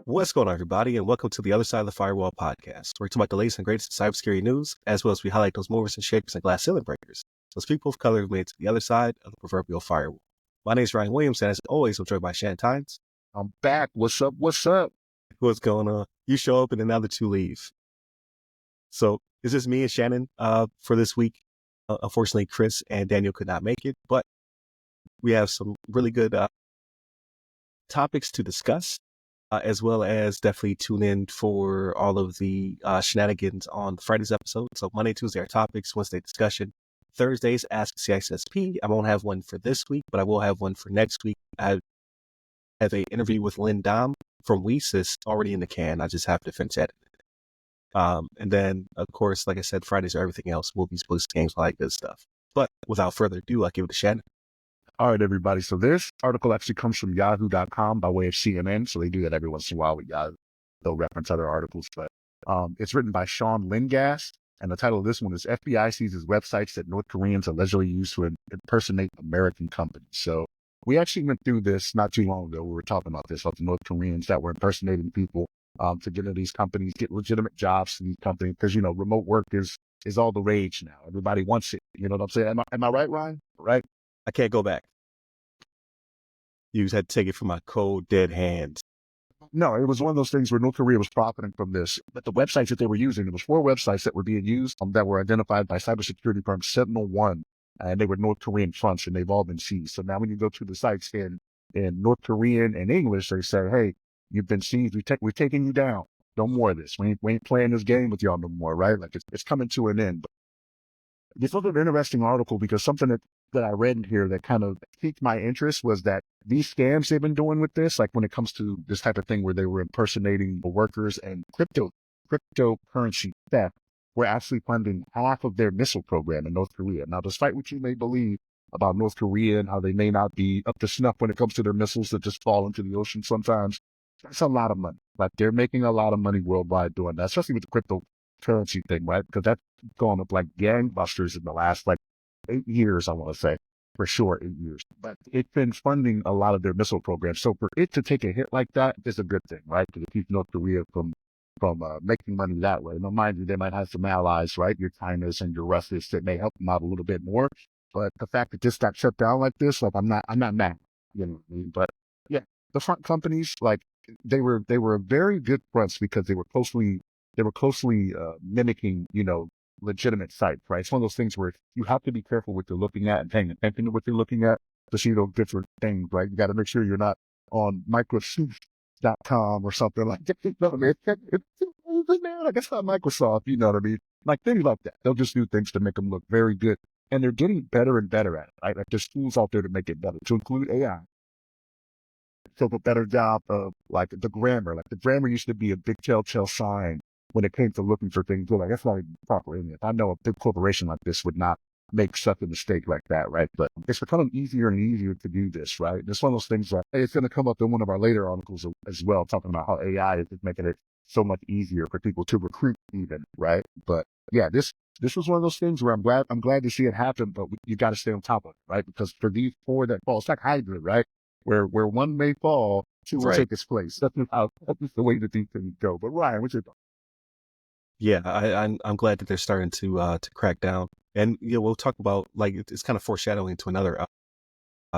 What's going on, everybody, and welcome to the Other Side of the Firewall podcast, where we talk about the latest and greatest in cybersecurity news, as well as we highlight those movers and shakers and glass ceiling breakers, those people of color who made it to the other side of the proverbial firewall. My name is Ryan Williams, and as always, I'm joined by Shannon Tynes. I'm back. What's up? What's up? What's going on? You show up, and then the other two leave. So it's just me and Shannon for this week. Unfortunately, Chris and Daniel could not make it, but we have some really good topics to discuss, as well as definitely tune in for all of the shenanigans on Friday's episode. So Monday, Tuesday are topics, Wednesday discussion, Thursdays Ask CISSP. I won't have one for this week, but I will have one for next week. I have an interview with Lynn Dom from WeSys already in the can. I just have to finish editing it. And then, of course, like I said, Fridays are everything else, movies, books, games, all that good stuff. But without further ado, I'll give it to Shannon. All right, everybody. So this article actually comes from yahoo.com by way of CNN. So they do that every once in a while with Yahoo. They'll reference other articles, but it's written by Sean Lingas. And the title of this one is FBI seizes websites that North Koreans allegedly use to impersonate American companies. So we actually went through this not too long ago. We were talking about this, about the North Koreans that were impersonating people to get into these companies, get legitimate jobs to these companies. Because, you know, remote work is all the rage now. Everybody wants it. You know what I'm saying? Am I right, Ryan? Right? I can't go back. You had to take it from my cold, dead hands. No, it was one of those things where North Korea was profiting from this. But the websites that they were using, there was 4 websites that were being used that were identified by cybersecurity firm SentinelOne, and they were North Korean fronts, and they've all been seized. So now when you go to the sites in North Korean and English, they say, hey, you've been seized. We're taking you down. No more of this. We ain't playing this game with y'all no more, right? Like it's coming to an end. But this was an interesting article because something that I read in here that kind of piqued my interest was that these scams they've been doing with this, like when it comes to this type of thing where they were impersonating the workers and cryptocurrency theft, were actually funding half of their missile program in North Korea. Now, despite what you may believe about North Korea and how they may not be up to snuff when it comes to their missiles that just fall into the ocean sometimes, that's a lot of money. Like they're making a lot of money worldwide doing that, especially with the cryptocurrency thing, right? Because that's gone up like gangbusters in the last 8 years, I want to say, for sure, 8 years. But it's been funding a lot of their missile programs. So for it to take a hit like that is a good thing, right? Because it keeps North Korea from making money that way. Now, mind you, they might have some allies, right? Your China's and your Russia's that may help them out a little bit more. But the fact that this got shut down like this, like I'm not mad, you know what I mean? But yeah, the front companies, like they were very good fronts because they were closely mimicking, you know, legitimate sites, right? It's one of those things where you have to be careful what you're looking at and paying attention to what you're looking at to see those different things, right? You got to make sure you're not on Microsoft.com or something like that. You know what I mean? Like it's not Microsoft, you know what I mean? Like things like that. They'll just do things to make them look very good. And they're getting better and better at it, right? Like there's tools out there to make it better, to include AI. So a better job of like the grammar. Like the grammar used to be a big telltale sign when it came to looking for things. Like that's not even proper English. I know a big corporation like this would not make such a mistake like that, right? But it's becoming easier and easier to do this, right? It's one of those things that it's going to come up in one of our later articles as well, talking about how AI is making it so much easier for people to recruit even, right? But yeah, this was one of those things where I'm glad to see it happen, but you got to stay on top of it, right? Because for these 4 that fall, it's like Hydra, right? Where one may fall, 2 will take its place. That's the way that these things go. But Ryan, what's your thought? Yeah, I'm glad that they're starting to crack down, and you know we'll talk about like it's kind of foreshadowing to another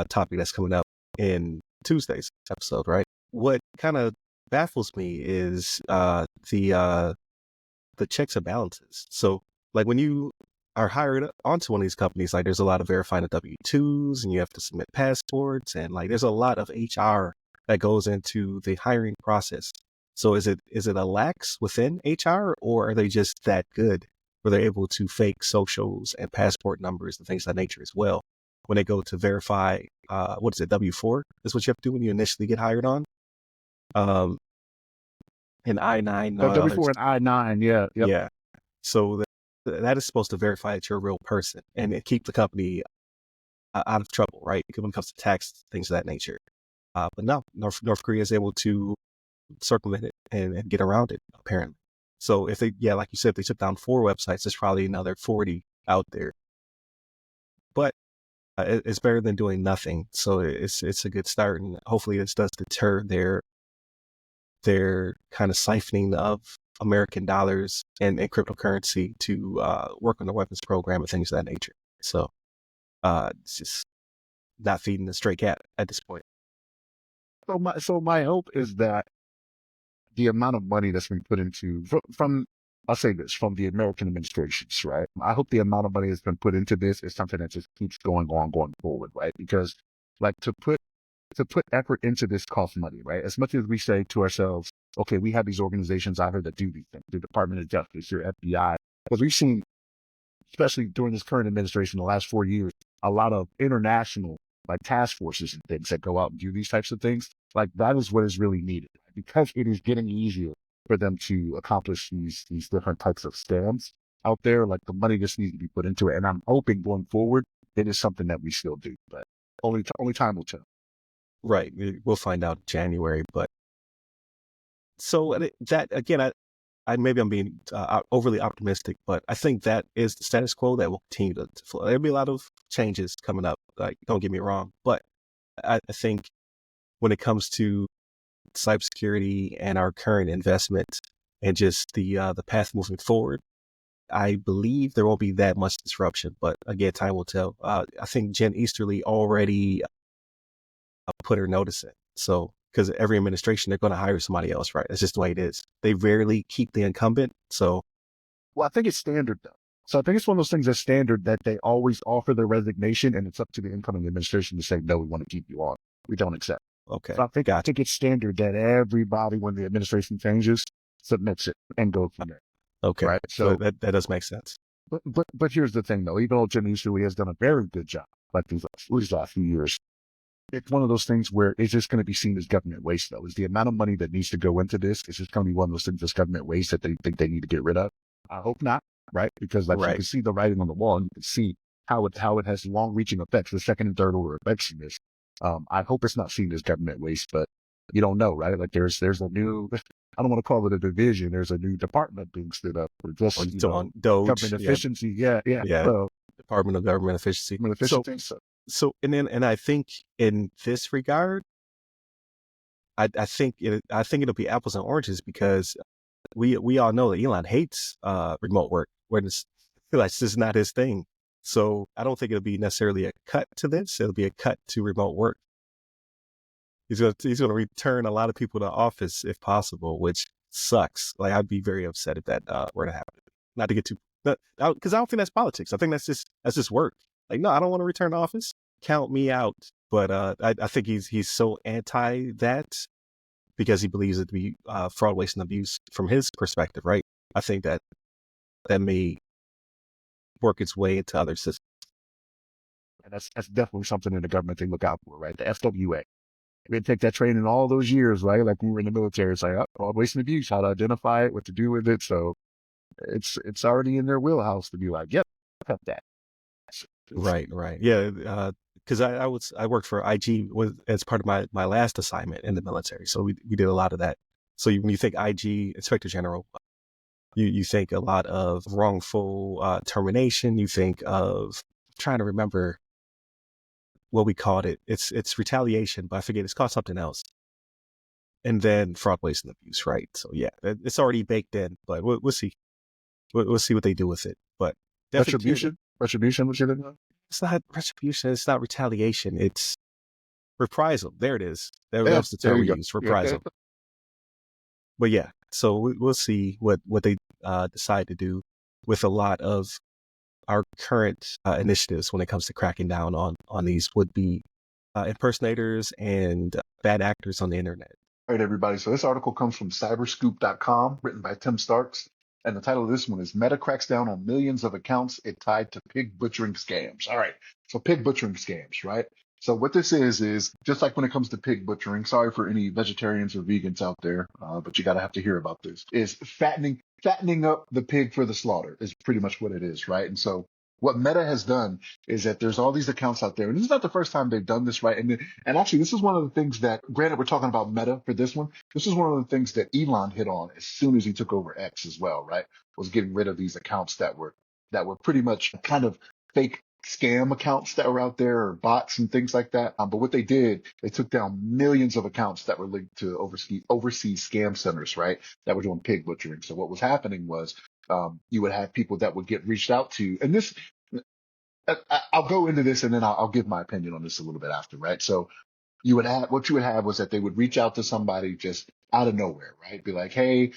topic that's coming up in Tuesday's episode, right? What kind of baffles me is the checks and balances. So like when you are hired onto one of these companies, like there's a lot of verifying the W-2s and you have to submit passports and like there's a lot of HR that goes into the hiring process. So is it a lax within HR or are they just that good where they're able to fake socials and passport numbers and things of that nature as well when they go to verify, W-4 is what you have to do when you initially get hired on? And I-9. W-4 and I-9, yeah. Yep. Yeah. So that is supposed to verify that you're a real person and keep the company out of trouble, right? When it comes to tax, things of that nature. But no, North Korea is able to circumvent it and get around it, apparently. So if they, like you said, if they took down 4 websites, there's probably another 40 out there. But it's better than doing nothing. So it's a good start, and hopefully this does deter their kind of siphoning of American dollars and cryptocurrency to work on the weapons program and things of that nature. So it's just not feeding the stray cat at this point. So my hope is that the amount of money that's been put into from I'll say this from the American administrations, right? I hope the amount of money that's been put into this is something that just keeps going forward, right? Because like to put effort into this costs money, right? As much as we say to ourselves, okay, we have these organizations out here that do these things, the Department of Justice, your FBI, because we've seen, especially during this current administration, the last 4 years, a lot of international like task forces and things that go out and do these types of things. Like that is what is really needed because it is getting easier for them to accomplish these different types of scams out there. Like the money just needs to be put into it, and I'm hoping going forward it is something that we still do, but only time will tell. Right. We'll find out in January. But so that again, I maybe I'm being overly optimistic, but I think that is the status quo that will continue to flow. There'll be a lot of changes coming up. Like, don't get me wrong, but I think when it comes to cybersecurity and our current investment and just the path moving forward, I believe there won't be that much disruption. But again, time will tell. I think Jen Easterly already put her notice in. So, because every administration, they're going to hire somebody else, right? That's just the way it is. They rarely keep the incumbent. So, Well, I think it's standard though. So I think it's one of those things that's standard that they always offer their resignation, and it's up to the incoming administration to say, no, we want to keep you on. We don't accept. okay. So I think it's standard that everybody, when the administration changes, submits it and goes from there. Okay. Right. So that does make sense. But here's the thing though, even though Jim Easterly has done a very good job, like these last few years, it's one of those things where it's just going to be seen as government waste though. Is the amount of money that needs to go into this, it's just going to be one of those things that's government waste that they think they need to get rid of. I hope not, right? Because like you can see the writing on the wall and you can see how it has long reaching effects, the second and third order effects in this. I hope it's not seen as government waste, but you don't know, right? Like there's a new, I don't want to call it a division. There's a new department being stood up for just Doge, government efficiency. Yeah. So, Department of Government Efficiency. So and I think in this regard, I think it'll be apples and oranges because we all know that Elon hates remote work when that's just not his thing. So I don't think it'll be necessarily a cut to this. It'll be a cut to remote work. He's gonna return a lot of people to office if possible, which sucks. Like I'd be very upset if that were to happen. Not to get too, because I don't think that's politics. I think that's just work. Like no, I don't want to return to office. Count me out. But I think he's so anti that because he believes it to be fraud, waste, and abuse from his perspective, right? I think that may work its way into other systems. And that's definitely something in the government they look out for, right? The FWA. We had to take that training all those years, right? Like when we were in the military, it's like, fraud, waste, and abuse, how to identify it, what to do with it. So it's already in their wheelhouse to be like, yep, cut that. Right. Yeah. Because I worked for IG as part of my last assignment in the military. So we did a lot of that. So when you think IG, Inspector General, you think a lot of wrongful termination. You think of, I'm trying to remember what we called it. It's retaliation, but I forget, it's called something else. And then fraud, waste, and abuse, right? So yeah, it's already baked in, but we'll see. We'll see what they do with it. But retribution, was it? It's not retribution. It's not retaliation. It's reprisal. There it is. That's the term we use, reprisal. Yeah. But yeah, so we'll see what they decide to do with a lot of our current initiatives when it comes to cracking down on these would-be impersonators and bad actors on the internet. All right, everybody. So this article comes from cyberscoop.com, written by Tim Starks. And the title of this one is Meta Cracks Down on Millions of Accounts It Tied to Pig Butchering Scams. All right. So pig butchering scams, right? So what this is just like when it comes to pig butchering, sorry for any vegetarians or vegans out there, but you got to have to hear about this, is fattening up the pig for the slaughter is pretty much what it is, right? And so what Meta has done is that there's all these accounts out there, and this is not the first time they've done this, right? And actually, this is one of the things that, granted, we're talking about Meta for this one. This is one of the things that Elon hit on as soon as he took over X as well, right? Was getting rid of these accounts that were pretty much kind of fake scam accounts that were out there or bots and things like that. But what they did, they took down millions of accounts that were linked to overseas scam centers, right? That were doing pig butchering. So what was happening was, you would have people that would get reached out to, and this, I'll go into this and then I'll give my opinion on this a little bit after, right? So what you would have was that they would reach out to somebody just out of nowhere, right? Be like, hey,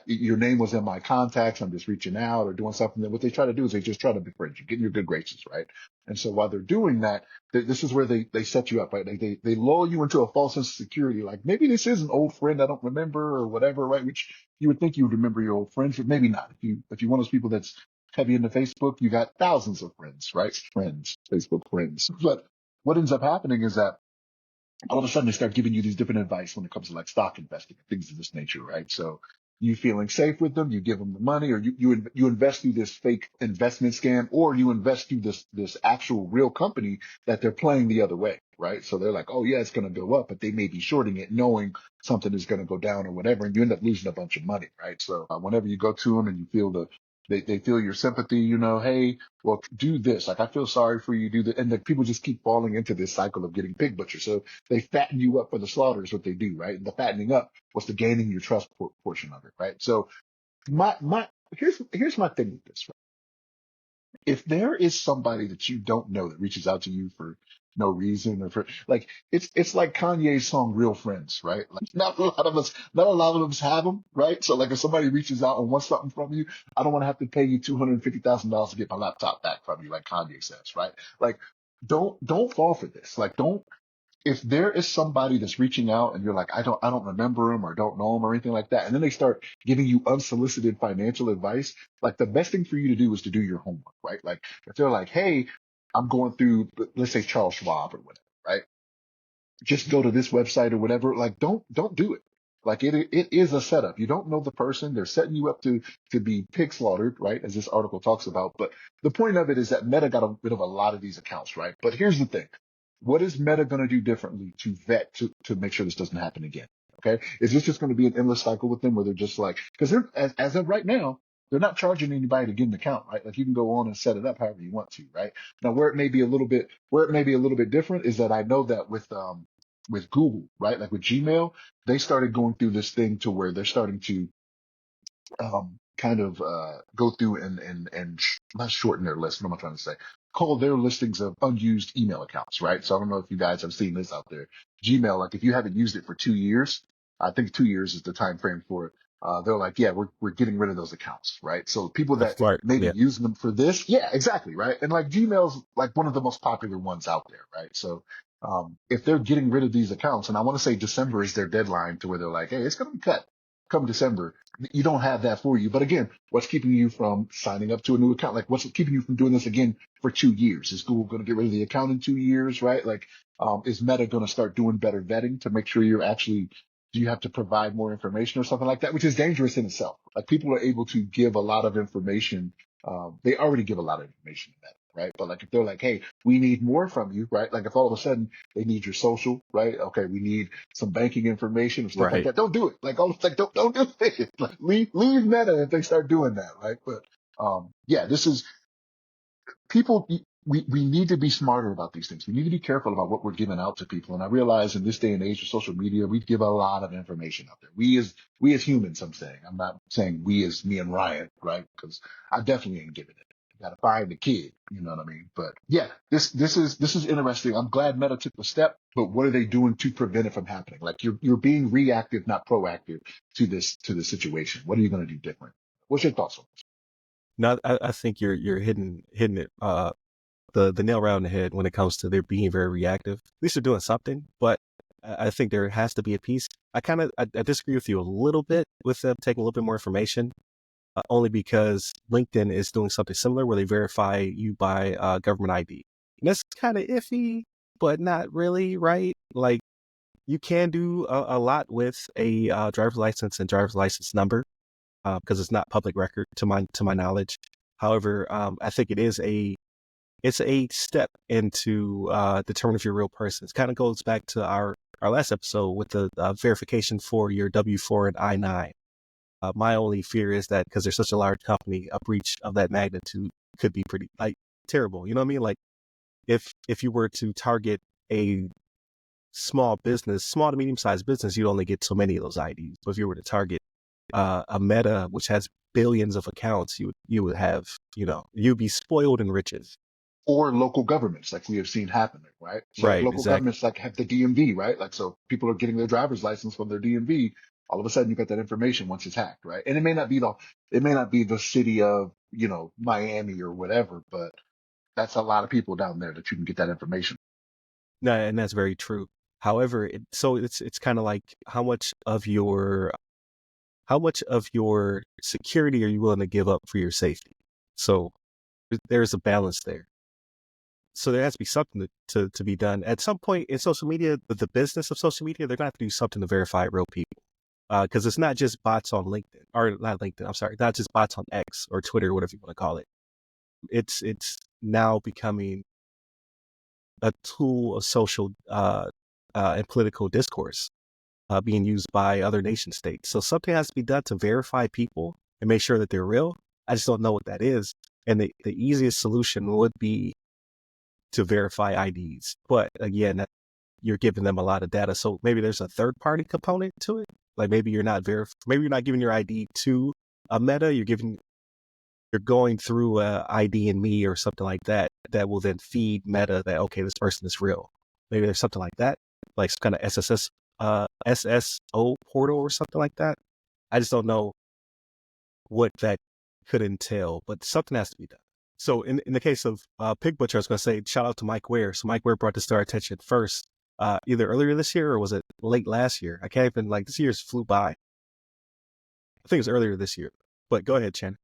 your name was in my contacts. I'm just reaching out or doing something. Then what they try to do is they just try to befriend you, get in your good graces, right? And so while they're doing that, this is where they set you up, right? They lull you into a false sense of security. Like maybe this is an old friend I don't remember or whatever, right? Which you would think you would remember your old friends, but maybe not. If you're one of those people that's heavy into Facebook, you got thousands of friends, right? Friends, Facebook friends. But what ends up happening is that all of a sudden they start giving you these different advice when it comes to like stock investing and things of this nature, right? So you feeling safe with them, you give them the money, or you invest through this fake investment scam, or you invest through this actual real company that they're playing the other way, right? So they're like, oh yeah, it's going to go up, but they may be shorting it, knowing something is going to go down or whatever, and you end up losing a bunch of money, right? So whenever you go to them and you feel they feel your sympathy, hey, well, do this. Like, I feel sorry for you, do that. And the people just keep falling into this cycle of getting pig butchered. So they fatten you up for the slaughter is what they do, right? And the fattening up was the gaining your trust portion of it, right? So here's my thing with this, right? If there is somebody that you don't know that reaches out to you for no reason or for like it's like Kanye's song Real Friends, right? Like not a lot of us have them, right? So like if somebody reaches out and wants something from you, I don't want to have to pay you $250,000 to get my laptop back from you, like Kanye says, right? Like don't fall for this. Like don't if there is somebody that's reaching out and you're like, I don't remember them or don't know them or anything like that, and then they start giving you unsolicited financial advice, like the best thing for you to do is to do your homework, right? Like if they're like, hey, I'm going through, let's say Charles Schwab or whatever, right? Just go to this website or whatever. Like, don't do it. Like it is a setup. You don't know the person. They're setting you up to be pig slaughtered, right? As this article talks about. But the point of it is that Meta got rid of a lot of these accounts, right? But here's the thing. What is Meta going to do differently to vet to make sure this doesn't happen again? Okay. Is this just going to be an endless cycle with them where they're just like, because they're as of right now, they're not charging anybody to get an account, right? Like you can go on and set it up however you want to, right? Now, where it may be a little bit different is that I know that with Google, right? Like with Gmail, they started going through this thing to where they're starting to kind of go through and not shorten their list. What am I trying to say? Call their listings of unused email accounts, right? So I don't know if you guys have seen this out there. Gmail, like if you haven't used it for 2 years, I think 2 years is the time frame for it. They're like, yeah, we're getting rid of those accounts, right? So people That's that smart. may be Yeah. using them for this, yeah, exactly, right? And like Gmail's like one of the most popular ones out there, right? So if they're getting rid of these accounts, and I want to say December is their deadline to where they're like, hey, it's going to be cut come December. You don't have that for you. But again, what's keeping you from signing up to a new account? Like what's keeping you from doing this again for 2 years? Is Google going to get rid of the account in 2 years, right? Like, is Meta going to start doing better vetting to make sure do you have to provide more information or something like that, which is dangerous in itself. Like people are able to give a lot of information. They already give a lot of information to Meta, right? But like if they're like, hey, we need more from you, right? Like if all of a sudden they need your social, right? Okay, we need some banking information or stuff like Right. that. Don't do it. Like, like don't do it. Like, leave Meta if they start doing that, right? But yeah, this is people. We need to be smarter about these things. We need to be careful about what we're giving out to people. And I realize in this day and age of social media, we give a lot of information out there. We as humans, I'm saying. I'm not saying we as me and Ryan, right? Because I definitely ain't giving it. You gotta find the kid, you know what I mean? But yeah, this is interesting. I'm glad Meta took the step, but what are they doing to prevent it from happening? Like you're being reactive, not proactive to this situation. What are you gonna do different? What's your thoughts on this? No, I think you're hitting it the nail right on the head when it comes to their being very reactive. At least they're doing something, but I think there has to be a piece. I disagree with you a little bit with them taking a little bit more information, only because LinkedIn is doing something similar where they verify you by government ID. And that's kind of iffy, but not really, right? Like you can do a lot with a driver's license and driver's license number because it's not public record to my knowledge. However, I think it's a step into determining if you're a real person. It kind of goes back to our last episode with the verification for your W-4 and I-9. My only fear is that because they're such a large company, a breach of that magnitude could be pretty like terrible. You know what I mean? Like if you were to target a small business, small to medium sized business, you'd only get so many of those IDs. But if you were to target a Meta, which has billions of accounts, you would have, you'd be spoiled in riches. Or local governments, like we have seen happening, right? So like Right, local exactly. governments like have the DMV, right? Like so people are getting their driver's license from their DMV. All of a sudden you got that information once it's hacked, right? And it may not be the city of, Miami or whatever, but that's a lot of people down there that you can get that information. No, and that's very true. However, so it's kind of like how much of your security are you willing to give up for your safety? So there's a balance there. So there has to be something to be done at some point in social media. The business of social media, they're gonna have to do something to verify real people, because it's not just bots on LinkedIn, or not LinkedIn. I'm sorry, not just bots on X or Twitter, whatever you want to call it. It's now becoming a tool of social and political discourse, being used by other nation states. So something has to be done to verify people and make sure that they're real. I just don't know what that is. And the easiest solution would be to verify IDs. But again, you're giving them a lot of data. So maybe there's a third party component to it. Like maybe you're not giving your ID to a Meta. You're going through a ID and me or something like that will then feed Meta that, okay, this person is real. Maybe there's something like that, like some kind of SSO portal or something like that. I just don't know what that could entail, but something has to be done. So in the case of Pig Butcher, I was going to say shout out to Mike Ware. So Mike Ware brought this to our attention first, either earlier this year or was it late last year? I can't even, this year's flew by. I think it was earlier this year. But go ahead, Chen.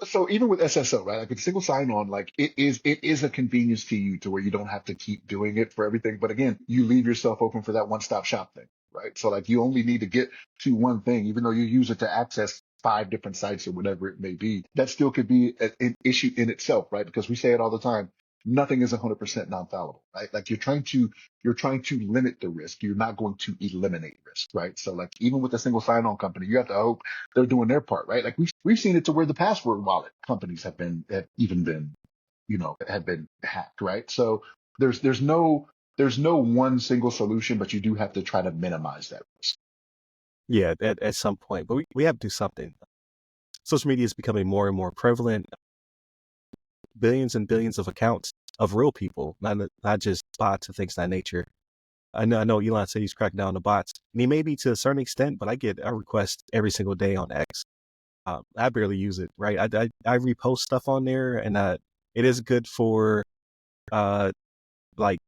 So even with SSO, right? Like with single sign-on, like it is a convenience to you to where you don't have to keep doing it for everything. But again, you leave yourself open for that one-stop shop thing, right? So like you only need to get to one thing, even though you use it to access five different sites or whatever it may be. That still could be an issue in itself, right? Because we say it all the time. Nothing is 100% non-fallible, right? Like you're trying to limit the risk. You're not going to eliminate risk, right? So like even with a single sign-on company, you have to hope they're doing their part, right? Like we've seen it to where the password wallet companies have been hacked, right? So there's no one single solution, but you do have to try to minimize that risk. Yeah, at some point, but we have to do something. Social media is becoming more and more prevalent. Billions and billions of accounts of real people, not just bots and things of that nature. I know Elon said he's cracking down on the bots, and he may be to a certain extent, but I get a request every single day on X. I barely use it, right? I repost stuff on there, and it is good for uh like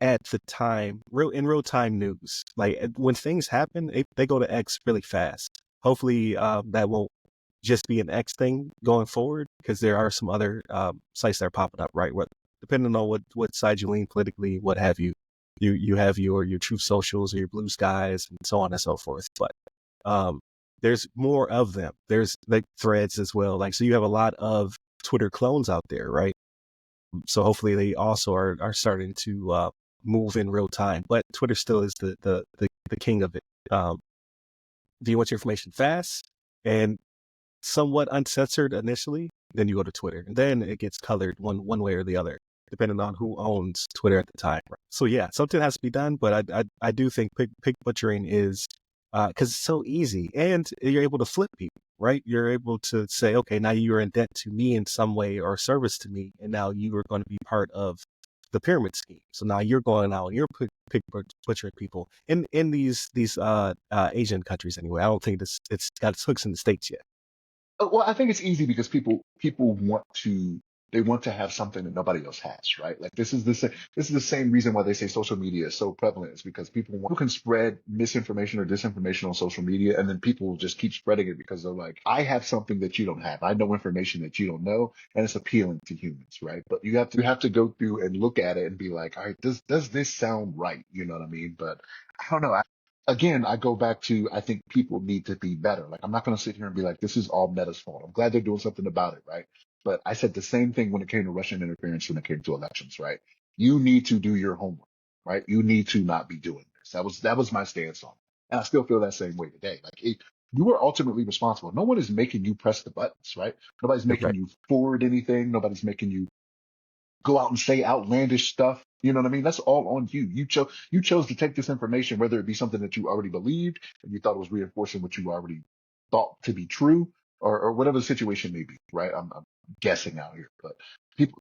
at the time, real time news. Like when things happen, they go to X really fast. Hopefully, that won't just be an X thing going forward, because there are some other sites that are popping up, right? Depending on what side you lean politically, what have you, you have your Truth Socials or your Blue Skies and so on and so forth. But um, there's more of them. There's like Threads as well. Like so, you have a lot of Twitter clones out there, right? So hopefully they also are starting to move in real time. But Twitter still is the king of it. If you want your information fast and somewhat uncensored initially, then you go to Twitter, and then it gets colored one way or the other, depending on who owns Twitter at the time. So yeah, something has to be done, but I do think pig butchering is because it's so easy, and you're able to flip people, right? You're able to say, okay, now you're in debt to me in some way or service to me, and now you are going to be part of the pyramid scheme. So now you're going out and you're pig butchering people in these Asian countries anyway. I don't think it's got its hooks in the States yet. Well, I think it's easy because people want to have something that nobody else has, right? Like this is the same reason why they say social media is so prevalent. Is because people can spread misinformation or disinformation on social media, and then people will just keep spreading it because they're like, I have something that you don't have. I know information that you don't know, and it's appealing to humans, right? But you have to go through and look at it and be like, all right, does this sound right? You know what I mean? But I don't know. Again, I go back to I think people need to be better. Like I'm not going to sit here and be like, this is all Meta's fault. I'm glad they're doing something about it, right? But I said the same thing when it came to Russian interference when it came to elections, right? You need to do your homework, right? You need to not be doing this. That was my stance on it. And I still feel that same way today. Like you are ultimately responsible. No one is making you press the buttons, right? Nobody's making Right. you forward anything. Nobody's making you go out and say outlandish stuff. You know what I mean? That's all on you. You chose to take this information, whether it be something that you already believed and you thought was reinforcing what you already thought to be true, or whatever the situation may be, right? I'm guessing out here, but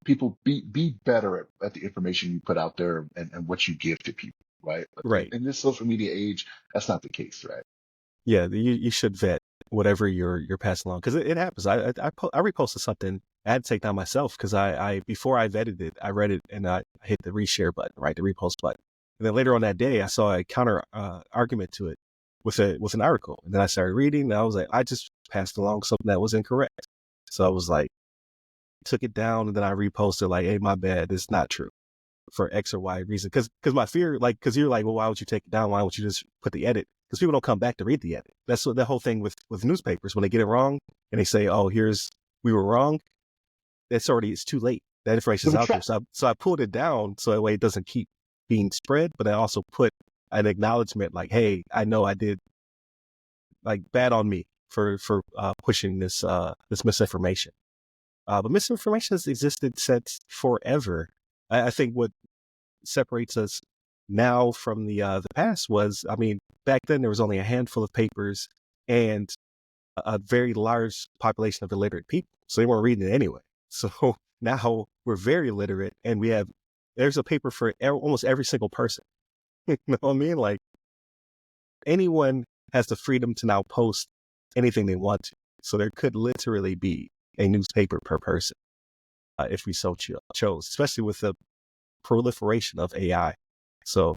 people be better at the information you put out there and what you give to people, right? But Right. in this social media age, that's not the case, right? Yeah, you should vet whatever you're passing along, because it happens. I reposted something I had to take down myself because I before I vetted it, I read it and I hit the reshare button, right, the repost button, and then later on that day I saw a counter argument to it with an article, and then I started reading, and I was like, I just passed along something that was incorrect, so I was like, took it down, and then I reposted like, hey, my bad, it's not true for X or Y reason. Because my fear, like, because you're like, well, why would you take it down? Why don't you just put the edit? Because people don't come back to read the edit. That's what the whole thing with newspapers, when they get it wrong and they say, oh, we were wrong. It's too late. That information's The out there. trap. So I pulled it down so that way it doesn't keep being spread. But I also put an acknowledgement like, hey, I know I did, like, bad on me for pushing this misinformation. But misinformation has existed since forever. I think what separates us now from the past was, I mean, back then there was only a handful of papers and a very large population of illiterate people, so they weren't reading it anyway. So now we're very literate, and there's a paper for almost every single person. You know what I mean? Like, anyone has the freedom to now post anything they want to. So there could literally be a newspaper per person if we so chose, especially with the proliferation of AI. So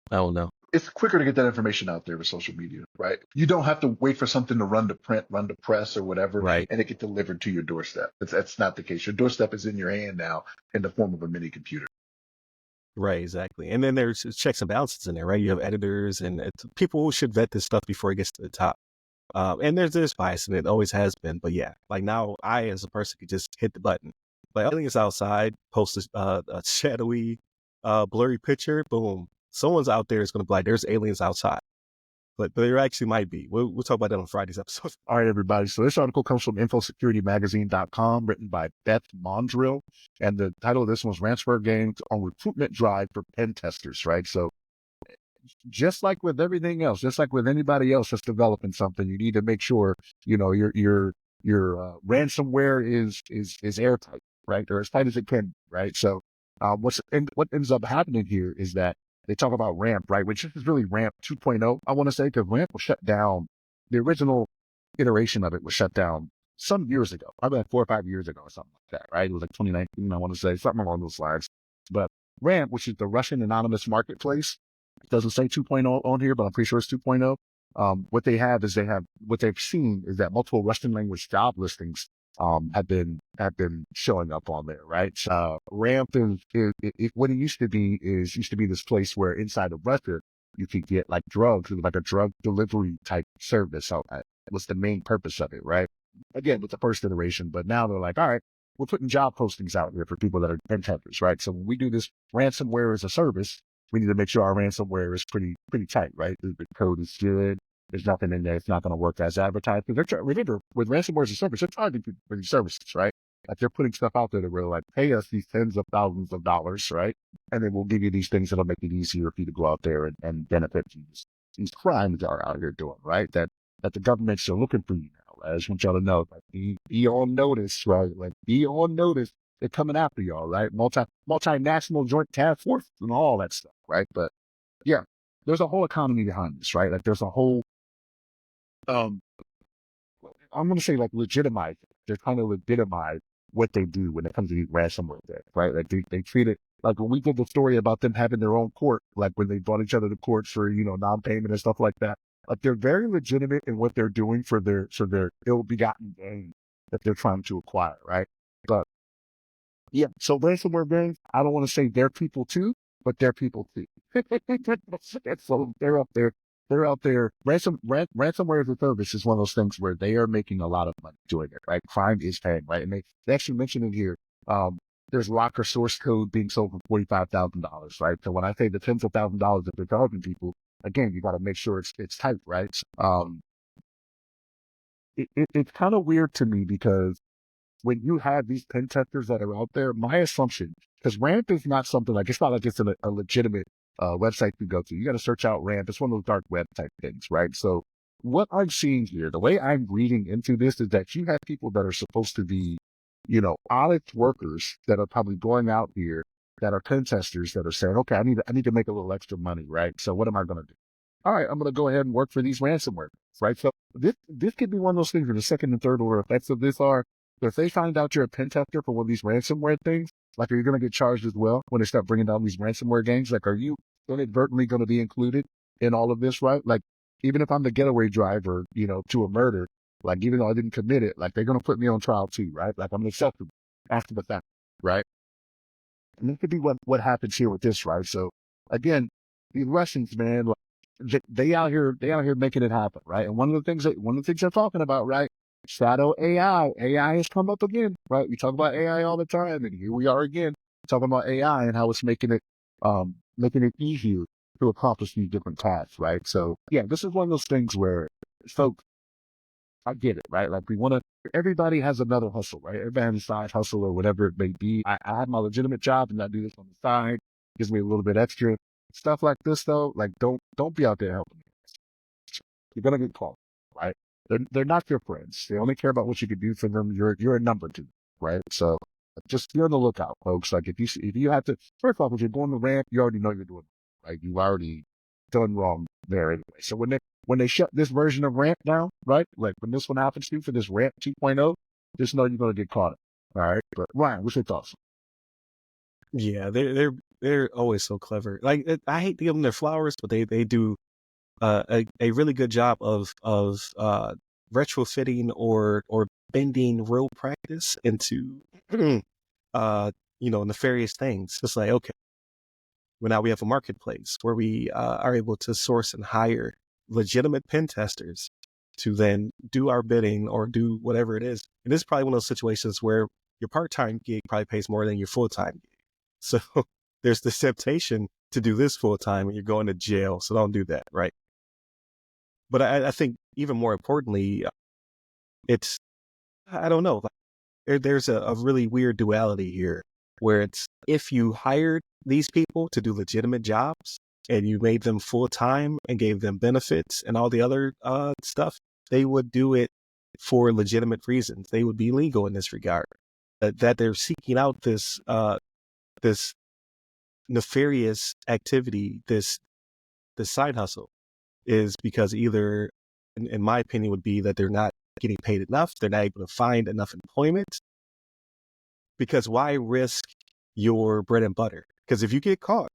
I don't know. It's quicker to get that information out there with social media, right? You don't have to wait for something to run to print, run to press or whatever, Right. and it get delivered to your doorstep. That's not the case. Your doorstep is in your hand now in the form of a mini computer. Right, exactly. And then there's checks and balances in there, right? You have editors and people who should vet this stuff before it gets to the top. And there's bias, and it always has been. But yeah, like, now I, as a person, could just hit the button. Like, aliens outside, post a shadowy, blurry picture, boom. Someone's out there is going to be like, there's aliens outside. But there actually might be. We'll talk about that on Friday's episode. All right, everybody. So this article comes from infosecurity.magazine.com, written by Beth Mondrill. And the title of this one's Ransomware Gangs on Recruitment Drive for Pen Testers, right? So just like with everything else, just like with anybody else that's developing something, you need to make sure, your ransomware is airtight, right? Or as tight as it can, right? So what ends up happening here is that they talk about RAMP, right? Which is really RAMP 2.0, I want to say, because RAMP was shut down. The original iteration of it was shut down some years ago, probably like 4 or 5 years ago or something like that, right? It was like 2019, I want to say, something along those lines. But RAMP, which is the Russian Anonymous Marketplace, it doesn't say 2.0 on here, but I'm pretty sure it's 2.0. What they've seen is that multiple Russian language job listings have been showing up on there, right? RAMP what it used to be this place where inside of Russia you could get like drugs. It was like a drug delivery type service. So that was the main purpose of it, right? Again, with the first iteration, but now they're like, all right, we're putting job postings out here for people that are pen testers, right? So when we do this ransomware as a service, we need to make sure our ransomware is pretty tight, right? The code is good. There's nothing in there. It's not going to work as advertised. Because remember, with ransomware as a service, they're charging people for these services, right? Like, they're putting stuff out there that will, like, pay us these tens of thousands of dollars, right? And then we'll give you these things that'll make it easier for you to go out there and benefit from these crimes that are out here doing, right? That the governments are looking for you now. I just want y'all to know, like, be on notice, right? Like, be on notice. They're coming after y'all, right? Multinational joint task force and all that stuff, right? But yeah, there's a whole economy behind this, right? Like, there's a whole, I'm going to say, like, legitimize it. They're trying to legitimize what they do when it comes to these ransomware things, right? Like, they treat it like, when we did the story about them having their own court, like when they brought each other to court for, non-payment and stuff like that. Like, they're very legitimate in what they're doing for their ill-begotten gain that they're trying to acquire, right? But yeah, so ransomware gangs, I don't want to say they're people too, but they're people too. So they're up there. They're out there. Ransomware as a service is one of those things where they are making a lot of money doing it, right? Crime is paying, right? And they actually mentioned in here, there's locker source code being sold for $45,000, right? So when I say the tens of thousands of dollars that they're charging people, again, you got to make sure it's tight, right? it's kind of weird to me because when you have these pen testers that are out there, my assumption, because Ramp is not something like, it's not like it's a legitimate website to go to. You got to search out Ramp. It's one of those dark web type things, right? So what I'm seeing here, the way I'm reading into this is that you have people that are supposed to be, honest workers that are probably going out here that are pen testers that are saying, okay, I need to make a little extra money, right? So what am I going to do? All right, I'm going to go ahead and work for these ransomware, right? So this could be one of those things where the second and third order effects of this are, so if they find out you're a pen tester for one of these ransomware things, like, are you going to get charged as well when they start bringing down these ransomware gangs? Like, are you inadvertently going to be included in all of this, right? Like, even if I'm the getaway driver, to a murder, like, even though I didn't commit it, like, they're going to put me on trial too, right? Like, I'm acceptable after the fact, right? And that could be what happens here with this, right? So again, these Russians, man, like, they out here making it happen, right? And one of the things they're talking about, right? Shadow AI. AI has come up again, right? We talk about AI all the time, and here we are again talking about AI and how it's making it easier to accomplish these different tasks, right? So yeah, this is one of those things where folks, I get it, right? Like, everybody has another hustle, right? Everybody has a side hustle or whatever it may be. I have my legitimate job and I do this on the side, gives me a little bit extra. Stuff like this though, like, don't be out there helping me. You're going to get caught, right? They're not your friends. They only care about what you can do for them. You're a number to them, right? So just be on the lookout, folks. Like, if you have to, first off, if you're going to ramp, you already know you're doing it, right? You've already done wrong there anyway. So when they shut this version of Ramp down, right? Like, when this one happens to you for this Ramp 2.0, just know you're going to get caught. All right. But Ryan, what's your thoughts? Yeah, they're always so clever. Like, I hate to give them their flowers, but they do a really good job of retrofitting or bending real practice into nefarious things. It's like, okay, well, now we have a marketplace where we are able to source and hire legitimate pen testers to then do our bidding or do whatever it is. And this is probably one of those situations where your part-time gig probably pays more than your full-time gig. So there's this temptation to do this full-time and you're going to jail. So don't do that, right? But I think even more importantly, it's, I don't know, like, there's a really weird duality here where it's, if you hired these people to do legitimate jobs and you made them full-time and gave them benefits and all the other stuff, they would do it for legitimate reasons. They would be legal in this regard. That they're seeking out this nefarious activity, this side hustle, is because either, in my opinion, would be that they're not getting paid enough, they're not able to find enough employment. Because why risk your bread and butter? Because if you get caught,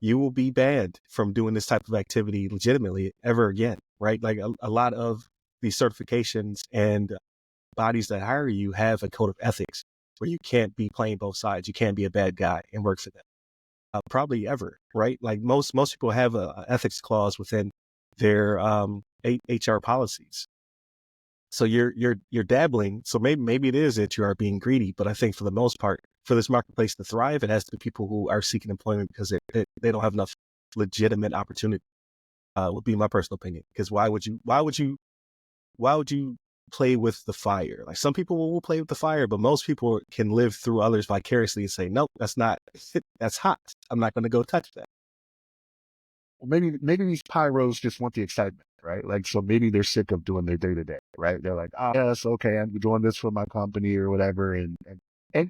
you will be banned from doing this type of activity legitimately ever again, right? Like, a lot of these certifications and bodies that hire you have a code of ethics where you can't be playing both sides. You can't be a bad guy and work for them. Probably ever, right? Like, most people have a ethics clause within their HR policies. So you're dabbling. So maybe it is that you are being greedy, but I think for the most part, for this marketplace to thrive, it has to be people who are seeking employment because they don't have enough legitimate opportunity. Would be my personal opinion. Because why would you play with the fire? Like, some people will play with the fire, but most people can live through others vicariously and say, nope, that's not, that's hot. I'm not going to go touch that. Maybe these pyros just want the excitement, right? Like, so maybe they're sick of doing their day to day, right? They're like, oh, yes, okay, I'm doing this for my company or whatever. And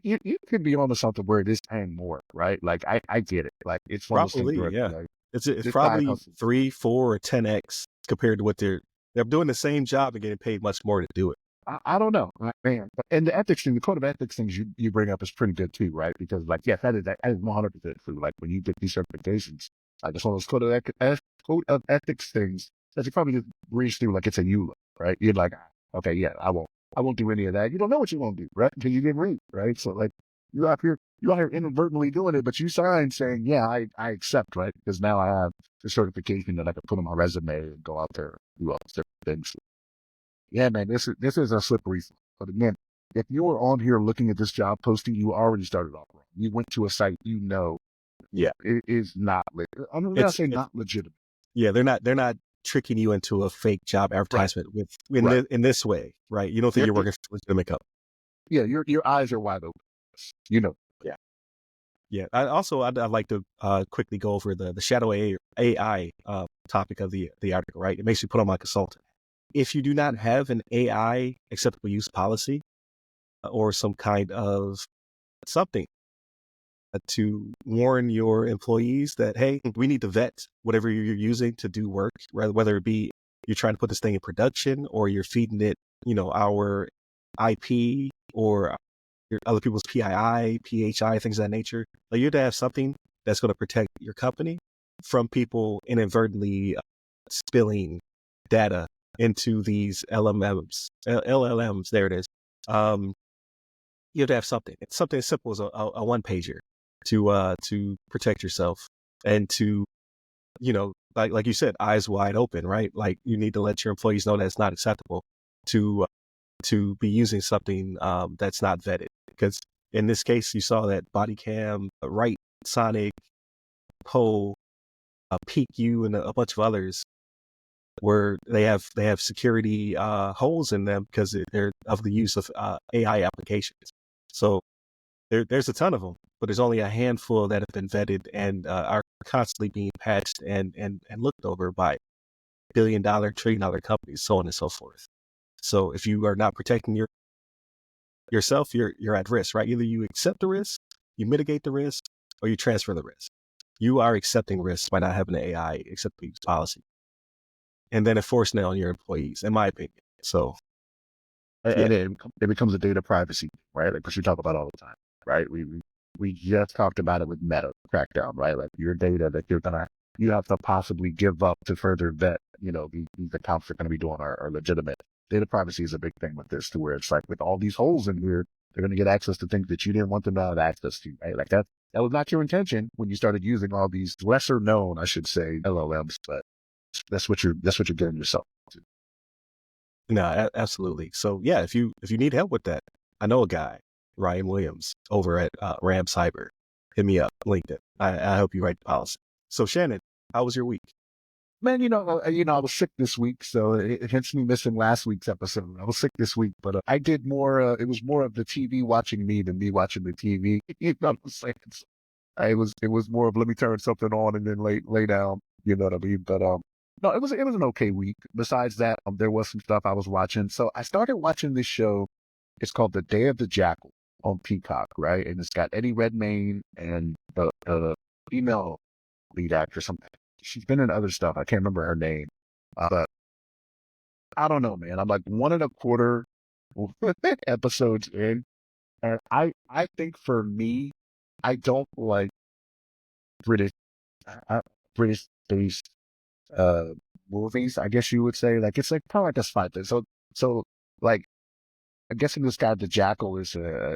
you could be onto something where it is paying more, right? Like, I get it. Like, it's one of those things Probably, where, yeah. like, It's this side probably hustle. 3, 4, or 10x compared to what they're doing the same job and getting paid much more to do it. I don't know, man. And the ethics thing, the code of ethics things you bring up is pretty good too, right? Because, like, yes, that is 100% true. Like, when you get these certifications, like, it's one of those code of ethics things that you probably just read through like it's a EULA, right? You're like, okay, yeah, I won't do any of that. You don't know what you won't do, right? Until you didn't read, right? So, like, you out here inadvertently doing it, but you signed saying, yeah, I accept, right? Because now I have the certification that I can put on my resume and go out there and do all these different things. Yeah, man, this is a slippery slope. But again, if you were on here looking at this job posting, you already started off wrong. You went to a site Yeah, it is not. I'm not it's saying not legitimate. yeah, they're not tricking you into a fake job Right. advertisement Right. in this way, right? You don't think Your, you're working for a legitimate company. yeah, your eyes are wide open. You know. Yeah. Yeah. I'd like to quickly go over the shadow AI topic of the article, right? It makes you put on my consultant. If you do not have an AI acceptable use policy or some kind of something to warn your employees that, hey, we need to vet whatever you're using to do work, whether it be you're trying to put this thing in production or you're feeding it, our IP or other people's PII, PHI, things of that nature. Like, you have to have something that's going to protect your company from people inadvertently spilling data into these LLMs. There it is. You have to have something. It's something as simple as a one pager to protect yourself and to, like you said, eyes wide open, right? Like, you need to let your employees know that it's not acceptable to be using something that's not vetted. Because in this case, you saw that body cam, right, Sonic, Poe, PQ, and a bunch of others where they have security holes in them because they're of the use of AI applications. So there's a ton of them, but there's only a handful that have been vetted and are constantly being patched and looked over by billion-dollar, trillion-dollar companies, so on and so forth. So if you are not protecting yourself, you're at risk, right? Either you accept the risk, you mitigate the risk, or you transfer the risk. You are accepting risks by not having an AI acceptable use policy, and then enforcing it on your employees, in my opinion. So, yeah. And it becomes a data privacy, right? Like, which we talk about all the time, right? We just talked about it with Meta Crackdown, right? Like, your data that you have to possibly give up to further vet, these accounts are going to be doing are legitimate. Data privacy is a big thing with this, to where it's like, with all these holes in here, they're going to get access to things that you didn't want them to have access to, right? Like, that was not your intention when you started using all these lesser known, I should say, LLMs, but that's what you're getting yourself to. No, absolutely. So yeah, if you need help with that, I know a guy, Ryan Williams, over at Ram Cyber. Hit me up, LinkedIn. I help you write the policy. So Shannon, how was your week? Man, I was sick this week, so hence me missing last week's episode. I was sick this week, but I did more. It was more of the TV watching me than me watching the TV. You know what I'm saying? So it was more of, let me turn something on and then lay down. You know what I mean? But no, it was an okay week. Besides that, there was some stuff I was watching. So I started watching this show. It's called The Day of the Jackal on Peacock, right? And it's got Eddie Redmayne and the female lead actor, something. She's been in other stuff. I can't remember her name. But I don't know, man. I'm like 1.25 episodes in. And I think for me, I don't like British, British based, movies, I guess you would say. Like, it's like kind of like a spy thing. So like, I'm guessing this guy, the Jackal, is a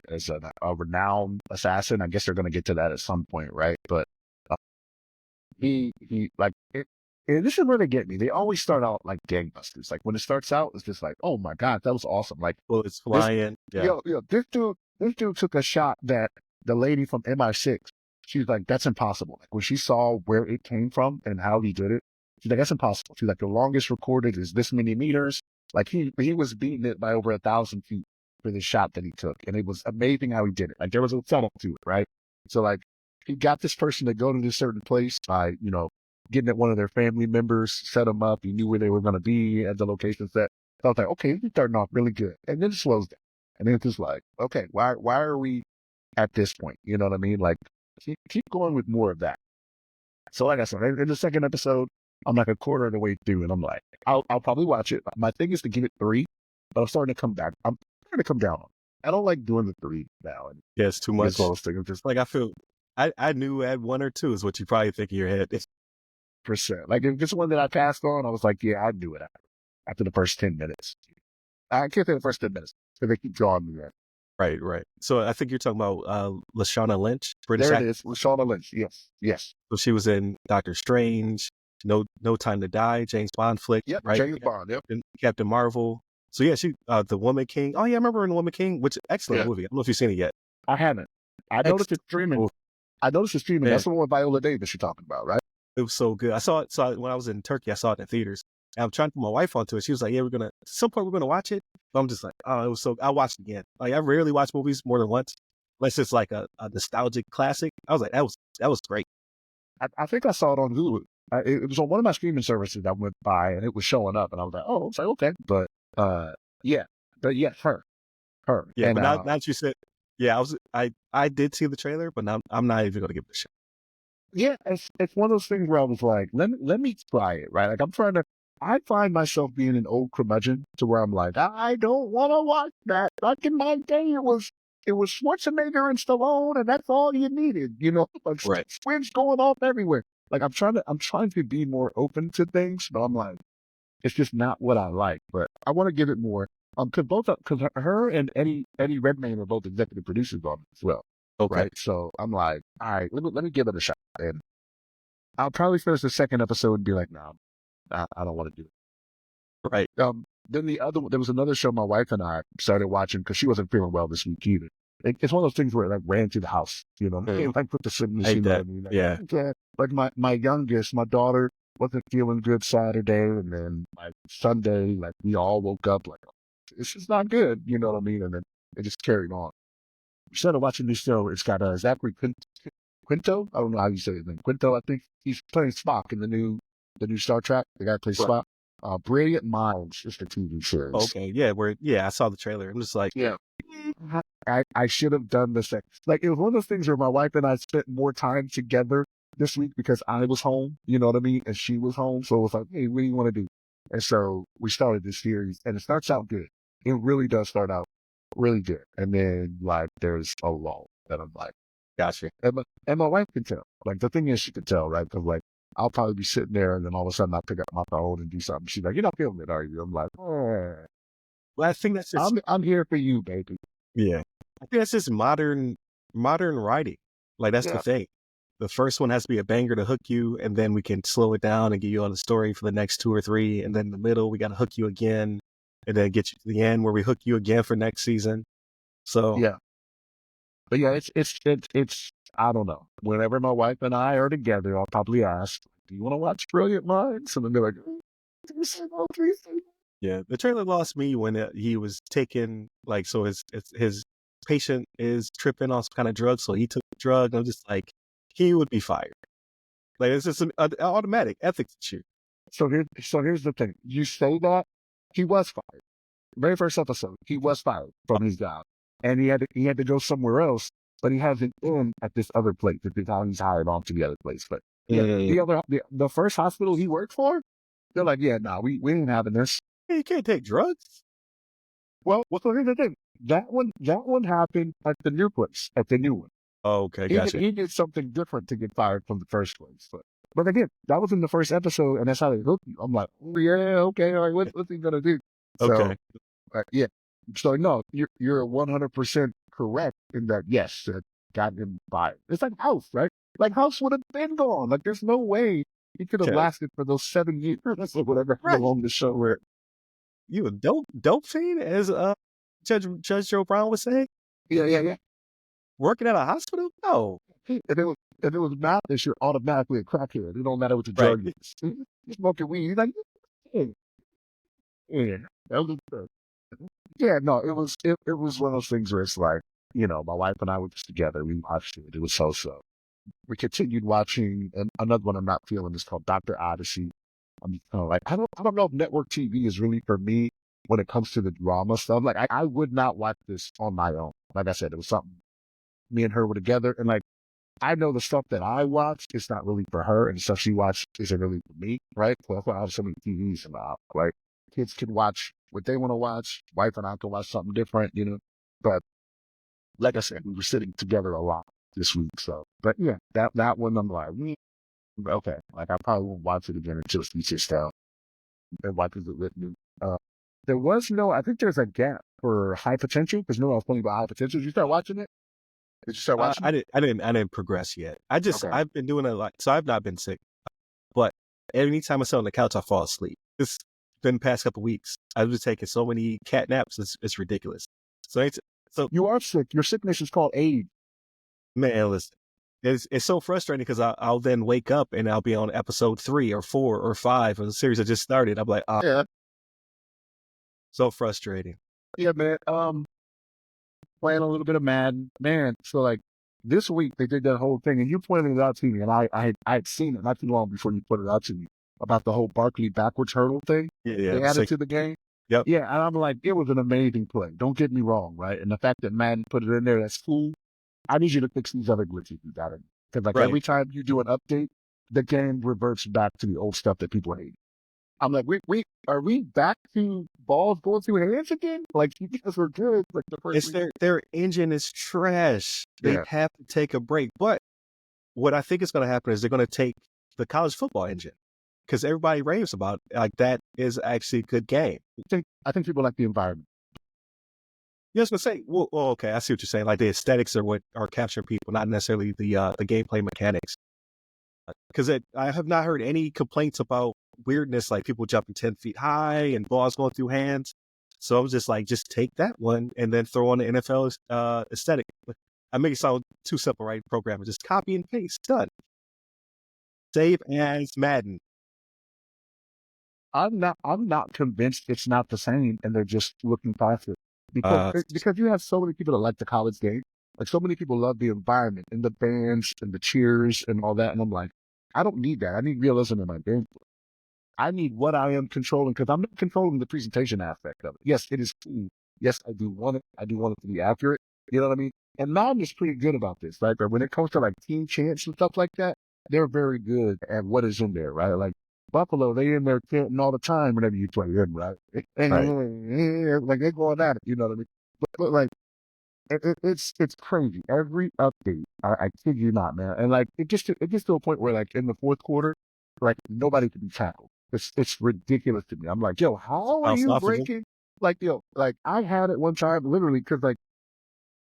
renowned assassin. I guess they're going to get to that at some point, right? But he like it. And this is where they get me. They always start out like gangbusters. Like, when it starts out, it's just like, oh my God, that was awesome. Like, Well, it's this, flying. Yeah. this dude took a shot that the lady from MI6, she's like, that's impossible. Like, when she saw where it came from and how he did it, she's like, that's impossible. She's like, the longest recorded is this many meters. Like, he was beating it by over 1,000 feet for the shot that he took. And it was amazing how he did it. Like, there was a tunnel to it, right? So, like, he got this person to go to this certain place by, getting at one of their family members, set them up. He knew where they were going to be at the location set. So I was like, okay, this is starting off really good. And then it slows down. And then it's just like, okay, why are we at this point? You know what I mean? Like, keep going with more of that. So like I said, in the second episode, I'm like a quarter of the way through, and I'm like, I'll probably watch it. My thing is to give it 3, but I'm starting to come back. I'm starting to come down on it. I don't like doing the 3 now. And Yeah, it's too much. as well as just Like, I feel I knew at 1 or 2 is what you probably think in your head. percent. Like, if it's one that I passed on, I was like, yeah, I'd do it after the first 10 minutes. I can't say the first 10 minutes because they keep drawing me there. Right. So I think you're talking about Lashana Lynch, British There it actor. is, Lashana Lynch. Yes. So she was in Doctor Strange, No Time to Die, James Bond flick, Yep. right? James Bond. Yep. And Captain Marvel. So yeah, she The Woman King. Oh yeah, I remember in The Woman King, which excellent movie. I don't know if you've seen it yet. I haven't. I noticed it's streaming. Movie. Man. That's the one with Viola Davis you're talking about, right? It was so good. I saw it when I was in Turkey. I saw it in theaters. And I'm trying to put my wife onto it. She was like, "Yeah, at some point we're gonna watch it." But I'm just like, "Oh, it was so." I watched it again. Like I rarely watch movies more than once, unless it's like a nostalgic classic. I was like, that was great. I think I saw it on Hulu. It was on one of my streaming services. I went by and it was showing up, and I was like, "Oh, it's like okay." Uh, yeah, but yeah, her, Yeah, and but now that you said, yeah, I did see the trailer, but now I'm not even gonna give it a shot. yeah, it's one of those things where I was like, let me try it, right? Like I'm trying to. I find myself being an old curmudgeon to where I'm like, I don't want to watch that. Back in my day, it was Schwarzenegger and Stallone, and that's all you needed, like Right, squids going off everywhere. Like I'm trying to be more open to things, but I'm like, it's just not what I like. But I want to give it more. Because her and Eddie Redmayne are both executive producers on it as well, okay, right? So I'm like, all right, let me give it a shot. And I'll probably finish the second episode and be like, no, I don't want to do right, it. Then there was another show my wife and I started watching because she wasn't feeling well this week either. It's one of those things where it like ran through the house, like put the sickness, I you hate know what I that. mean? Like, Yeah, okay. Like my youngest, my daughter wasn't feeling good Saturday, and then like Sunday, like we all woke up like, it's just not good, you know what I mean? And then it just carried on. We started watching this show. It's got Zachary Quinto. I don't know how you say his name. Quinto, I think he's playing Spock in the new Star Trek. The guy who plays right. Spock. Brilliant Minds is the TV series. Okay, yeah, I saw the trailer. I'm just like, Yeah. I should have done the same. Like it was one of those things where my wife and I spent more time together this week because I was home, you know what I mean, and she was home. So it was like, hey, what do you want to do? And so we started this series, and it starts out good. It really does start out really good, and then like there's a lull that I'm like, gotcha. and my wife can tell. Like the thing is, she can tell, right? Because like I'll probably be sitting there, and then all of a sudden I pick up my phone and do something. She's like, "You're not feeling it, are you?" I'm like, Well, I think that's just I'm here for you, baby." yeah. I think that's just modern writing. Like that's the Yeah. thing. The first one has to be a banger to hook you, and then we can slow it down and get you on the story for the next two or three, and then in the middle we got to hook you again, and then get you to the end where we hook you again for next season. So Yeah. But yeah, it's I don't know. Whenever my wife and I are together, I'll probably ask, "Do you want to watch Brilliant Minds?" And then they're like, "Oh, please." yeah, the trailer lost me when he was taking like so his patient is tripping on some kind of drug, so he took the drug. And I'm just like, he would be fired. Like it's just an automatic ethics issue. So here's the thing. You say that he was fired. Very first episode, he was fired from his job, and he had to go somewhere else. But he has an in at this other place. This is how he's hired on to the other place. But yeah, Mm. the first hospital he worked for, they're like, yeah, no, we ain't having this. You can't take drugs. Well, so here's the thing. That one happened at the new place, at the new one. Oh, okay, He did, gotcha. he did something different to get fired from the first place. But again, that was in the first episode, and that's how they hooked you. I'm like, oh, yeah, okay, all right, what's he gonna do? So Okay, yeah. So no, you're 100% correct in that. Yes, that got him fired. It's like House, right? Like House would have been gone. Like there's no way he could have okay, lasted for those 7 years or whatever how right. long the show were. You a dope fiend, as Judge Joe Brown was saying, Yeah, yeah, yeah. working at a hospital. No, If it was madness, you're automatically a crackhead. It don't matter what the right. drug is. You're smoking weed. You're like, yeah, yeah. That was good. Yeah, no, it was one of those things where it's like, my wife and I were just together. We watched it. It was so. We continued watching, and another one I'm not feeling is called Dr. Odyssey. I'm like, I don't know if network TV is really for me when it comes to the drama stuff. Like, I would not watch this on my own. Like I said, it was something me and her were together, and like, I know the stuff that I watch is not really for her, and the stuff she watched isn't really for me, right? So that's why I have so many TVs in the house, right? Kids can watch what they want to watch. Wife and I can watch something different. But like I said, we were sitting together a lot this week. So, but yeah, that one I'm like, okay, like I probably won't watch it again until she sits down and watches it with me. Uh, there was no, I think there's a gap for High Potential because no, I was telling you about High Potential. Did you start watching it? Did you start watching it? I didn't progress yet. Okay. I've been doing a lot, so I've not been sick. But anytime I sit on the couch, I fall asleep. It's been the past couple weeks. I've been taking so many cat naps. It's ridiculous. So You are sick. Your sickness is called AIDS. man, listen, it's so frustrating because I'll then wake up and I'll be on episode 3 or 4 or 5 of the series that just started. I'm like, Yeah, so frustrating. yeah, man. Playing a little bit of Madden, man. So like this week they did that whole thing, and you pointed it out to me, and I had seen it not too long before you put it out to me about the whole Barkley backwards hurdle thing Yeah, they added to the game. yep. Yeah, and I'm like, it was an amazing play. Don't get me wrong, right? And the fact that Madden put it in there, that's cool. I need you to fix these other glitches you got in. Because like Right. every time you do an update, the game reverts back to the old stuff that people hate. I'm like, are we back to balls going through hands again? Like you guys were good like the first It's week. their engine is trash. They Yeah. have to take a break. But what I think is going to happen is they're going to take the college football engine because everybody raves about it. Like that is actually a good game. I think people like the environment. Yeah, I was gonna say, well, okay, I see what you're saying. Like the aesthetics are what are capturing people, not necessarily the gameplay mechanics. Because I have not heard any complaints about weirdness, like people jumping 10 feet high and balls going through hands. So I was just like, just take that one and then throw on the NFL aesthetic. I make it sound too simple, right? Programming, just copy and paste, done. Save as Madden. I'm not convinced it's not the same and they're just looking past it. Uh, Because you have so many people that like the college game. Like so many people love the environment and the bands and the cheers and all that. And I'm like, I don't need that. I need realism in my game. I need what I am controlling because I'm not controlling the presentation aspect of it. Yes, it is cool. Yes, I do want it. I do want it to be accurate. You know what I mean? And Madden is pretty good about this, right? But when it comes to like team chants and stuff like that, they're very good at what is in there, right? Like Buffalo, they in there chanting all the time whenever you play them, right? right. Like they're going at it, you know what I mean? But like it's crazy. Every update, I kid you not, man. And like it gets to a point where like in the fourth quarter, like nobody can be tackled. It's ridiculous to me. I'm like, yo, how are you Unstoppable. breaking? Like, yo, like I had it one time literally because like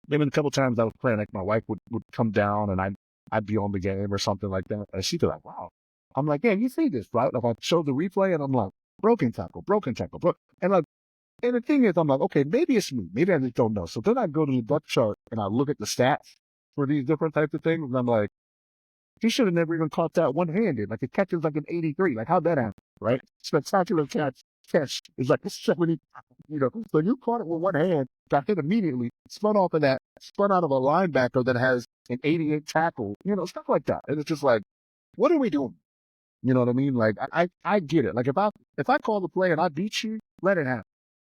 maybe a couple times I was playing, like my wife would come down and I'd be on the game or something like that, and she'd be like, wow. I'm like, yeah, you see this, right? Like I showed the replay and I'm like, broken tackle, and like. And the thing is, I'm like, okay, maybe it's me. Maybe I just don't know. So then I go to the depth chart and I look at the stats for these different types of things. And I'm like, he should have never even caught that one-handed. Like, it catches like an 83. Like, how'd that happen? Right? Spectacular catch is like a 70, you know. So you caught it with one hand, got hit immediately, spun off of that, spun out of a linebacker that has an 88 tackle, you know, stuff like that. And it's just like, what are we doing? You know what I mean? Like, I get it. Like, if I call the play and I beat you, let it happen.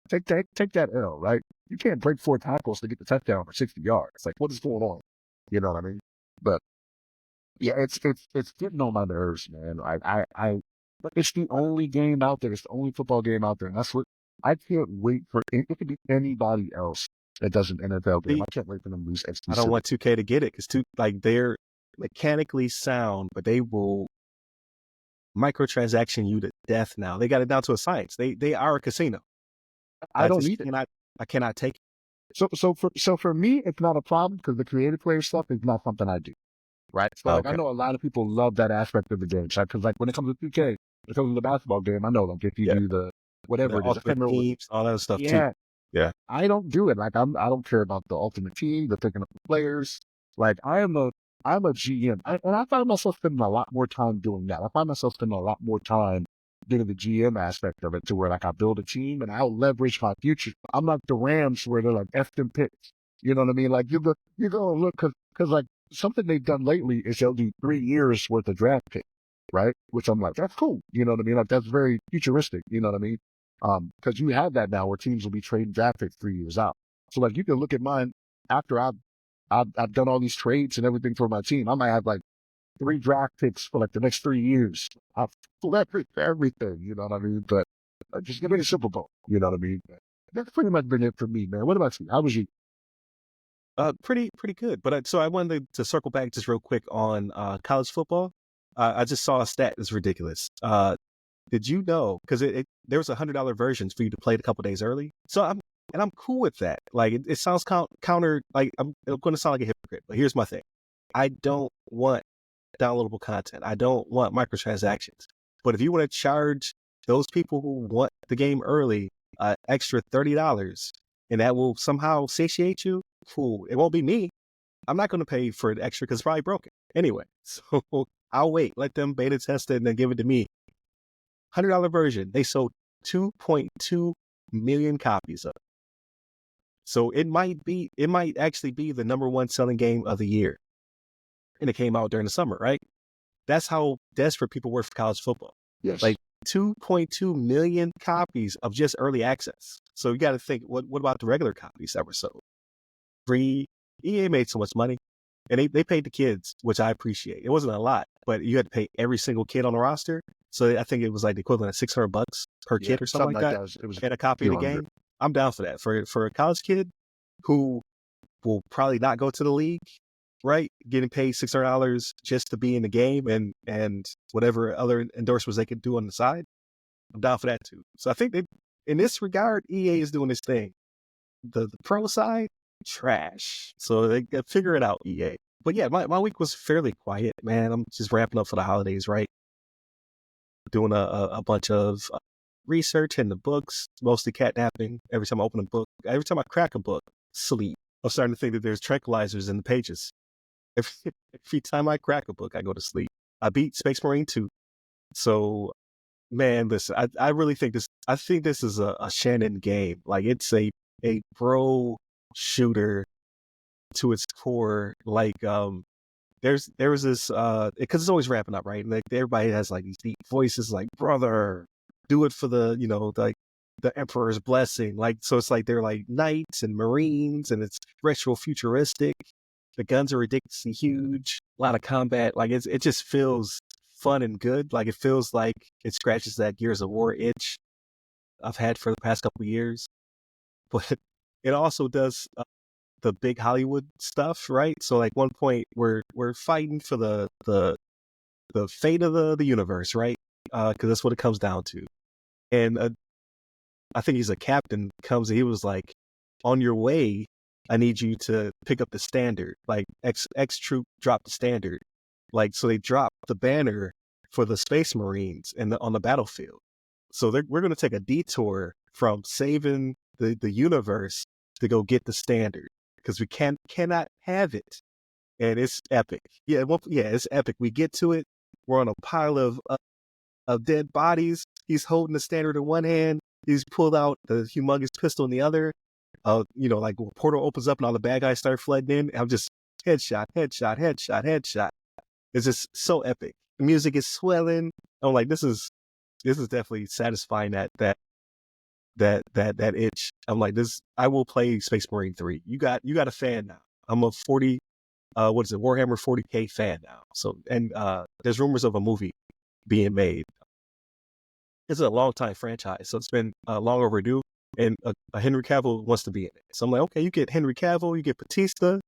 Take that L, right? You can't break 4 tackles to get the touchdown for 60 yards. Like, what is going on? You know what I mean? But yeah, it's getting on my nerves, man. But it's the only game out there. It's the only football game out there, and that's what I can't wait for. It could be anybody else that does an NFL game. See, I can't wait for them to lose I don't exclusivity. want 2K to get it because like they're mechanically sound, but they will microtransaction you to death now. They got it down to a science. They are a casino. I don't need it. I cannot take it. So for me, it's not a problem because the creative player stuff is not something I do. Right. So like I Okay. know a lot of people love that aspect of the game. Because like when it comes to 2K, when it comes to the basketball game, I know like if you Yeah. do the whatever The it is, I ultimate can't remember. teams, all that stuff too. Yeah, Yeah. I don't do it. Like I don't care about the ultimate team, the picking up the players. Like I'm a GM, and I find myself spending a lot more time doing that. I find myself spending a lot more time doing the GM aspect of it, to where like I build a team and I'll leverage my future. I'm like the Rams where they're like F them picks. You know what I mean? Like you go and look because like something they've done lately is they'll do 3 years worth of draft pick, right? Which I'm like, that's cool. You know what I mean? Like that's very futuristic. You know what I mean? Because you have that now where teams will be trading draft picks 3 years out. So like you can look at mine after I've done all these trades and everything for my team. I might have like 3 draft picks for like the next 3 years. I've leveraged everything. You know what I mean? But just give me the Super Bowl. You know what I mean? That's pretty much been it for me, man. What about you? How was you? Pretty good. But so I wanted to circle back just real quick on college football. I just saw a stat that's ridiculous. Did you know? Because there was $100 versions for you to play it a couple days early. So I'm cool with that. Like it sounds counter. Like I'm going to sound like a hypocrite. But here's my thing. I don't want downloadable content. I don't want microtransactions. But if you want to charge those people who want the game early extra $30, and that will somehow satiate you, cool. It won't be me. I'm not going to pay for the extra because it's probably broken anyway. So I'll wait, let them beta test it, and then give it to me. $100 version. They sold 2.2 million copies of it. So it might actually be the #1 selling game of the year. And it came out during the summer, right? That's how desperate people were for college football. Yes. Like 2.2 million copies of just early access. So you got to think, what about the regular copies that were sold? Free. EA made so much money. And they paid the kids, which I appreciate. It wasn't a lot, but you had to pay every single kid on the roster. So I think it was like the equivalent of $600 per kid or something like that. It was and a copy of the game. I'm down for that. For a college kid who will probably not go to the league, right? Getting paid $600 just to be in the game and whatever other endorsements they could do on the side. I'm down for that too. So I think that in this regard, EA is doing this thing. The pro side, trash. So they figure it out, EA. But yeah, my week was fairly quiet, man. I'm just wrapping up for the holidays, right? Doing a bunch of research in the books, mostly catnapping. Every time I open a book, every time I crack a book, sleep. I'm starting to think that there's tranquilizers in the pages. Every time I crack a book, I go to sleep. I beat Space Marine 2. So, man, listen, I really think this, I think this is a Shannon game. Like, it's a pro shooter to its core. Like, there was this, because it's always wrapping up, right? And like, everybody has like these deep voices, like, brother, do it for the, like, the Emperor's blessing. Like, so it's like they're like knights and Marines, and it's retro futuristic. The guns are ridiculously huge, a lot of combat. Like, it just feels fun and good. Like, it feels like it scratches that Gears of War itch I've had for the past couple of years. But it also does the big Hollywood stuff, right? So like one point we're fighting for the fate of the universe, right? Because that's what it comes down to. And I think he's a captain, comes and he was like, on your way, I need you to pick up the standard. Like X troop dropped the standard. Like, so they dropped the banner for the Space Marines on the battlefield. So we're going to take a detour from saving the universe to go get the standard, because we cannot have it. And it's epic. Yeah, it's epic. We get to it. We're on a pile of dead bodies. He's holding the standard in one hand. He's pulled out the humongous pistol in the other. Like when portal opens up and all the bad guys start flooding in. I'm just headshot. It's just so epic. The music is swelling. I'm like, this is definitely satisfying that itch. I'm like, this. I will play Space Marine 3. You got a fan now. I'm a Warhammer 40K fan now. So, and there's rumors of a movie being made. It's a long time franchise, so it's been long overdue. And a Henry Cavill wants to be in it. So I'm like, okay, you get Henry Cavill, you get Batista,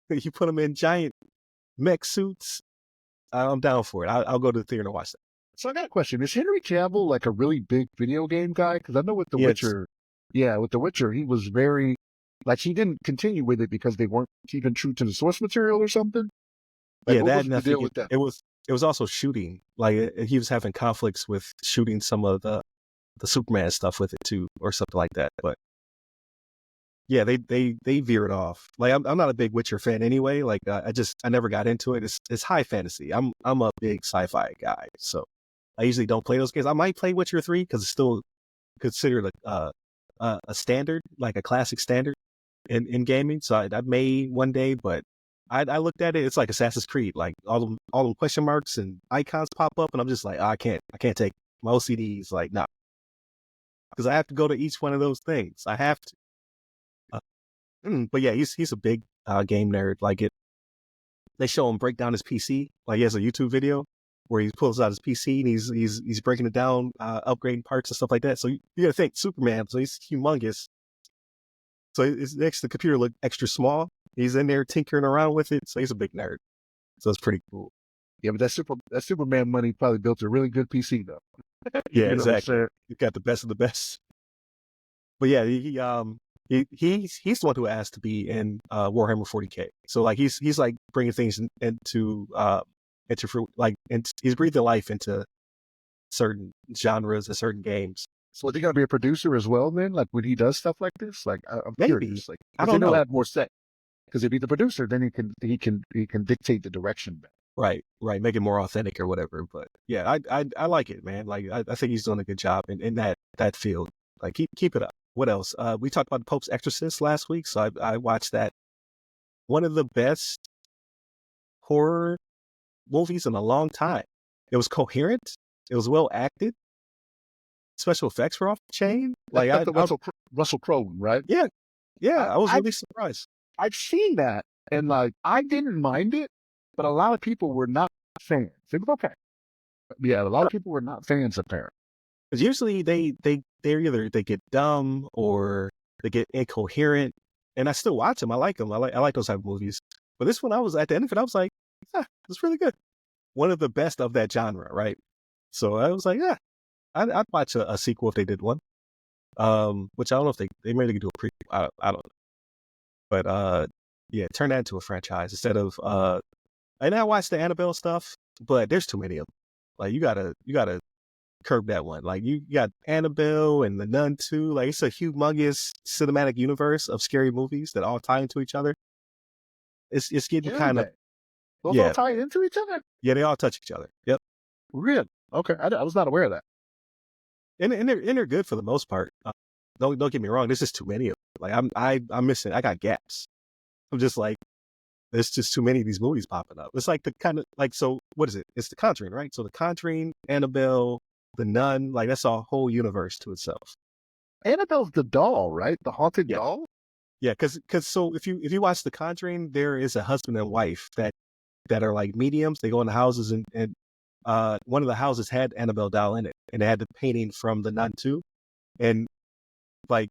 you put them in giant mech suits. I'm down for it. I'll go to the theater and watch that. So I got a question. Is Henry Cavill like a really big video game guy? Because I know with The Witcher, he was very, like, he didn't continue with it because they weren't keeping true to the source material or something. Like, yeah, what was the deal with that? It was also shooting. Like, he was having conflicts with shooting some of the Superman stuff with it too, or something like that. But yeah, they veered off. Like, I'm not a big Witcher fan anyway. Like, I never got into it. It's high fantasy. I'm a big sci-fi guy, so I usually don't play those games. I might play Witcher 3 because it's still considered a standard, like a classic standard in gaming. So I may one day, but I looked at it. It's like Assassin's Creed. Like all them question marks and icons pop up, and I'm just like, I can't take it. My OCD is like, nah, because I have to go to each one of those things. I have to. But yeah, he's a big game nerd. Like, they show him break down his PC. Like, he has a YouTube video where he pulls out his PC and he's breaking it down, upgrading parts and stuff like that. So you gotta think Superman. So he's humongous. So it makes the computer look extra small. He's in there tinkering around with it. So he's a big nerd. So it's pretty cool. Yeah, but that Superman money probably built a really good PC though. Yeah, exactly. He's got the best of the best. But yeah, he's the one who asked to be in Warhammer 40K. So like he's like bringing things into like, and he's breathing life into certain genres and certain games. So is he gonna be a producer as well then? Like when he does stuff like this? Like I'm Maybe. curious. Like I don't know. Have more set. Because if he's the producer, then he can dictate the direction better. Right, right. Make it more authentic or whatever. But yeah, I like it, man. Like I think he's doing a good job in that field. Like keep it up. What else? We talked about the Pope's Exorcist last week, so I watched that. One of the best horror movies in a long time. It was coherent. It was well acted. Special effects were off the chain. Like That's the Russell Crowe, right? yeah, I was I really surprised. I've seen that, and like I didn't mind it, but a lot of people were not fans. It was okay. Yeah, a lot of people were not fans apparently. Because usually they're either they get dumb or they get incoherent, and I still watch them. I like them. I like those type of movies. But this one, I was at the end of it, I was like, it's really good. One of the best of that genre, right? So I was like, I'd watch a sequel if they did one. Which I don't know if they maybe could do a prequel. I don't know. But yeah, turn that into a franchise instead of and I watched the Annabelle stuff, but there's too many of them. Like you gotta curb that one. Like you got Annabelle and the Nun too. Like it's a humongous cinematic universe of scary movies that all tie into each other. It's getting kind of those all tie into each other. Yeah, they all touch each other. Yep. Really? Okay, I was not aware of that. And they're good for the most part. Don't get me wrong. There's just too many of them. Like I'm missing. I got gaps. I'm just like, there's just too many of these movies popping up. It's like the kind of like, so what is it? It's The Conjuring, right? So The Conjuring, Annabelle, The Nun, like that's a whole universe to itself. Annabelle's the doll, right? The haunted doll. Yeah, because so if you watch The Conjuring, there is a husband and wife that are like mediums. They go into houses and one of the houses had Annabelle doll in it, and they had the painting from The Nun too, and like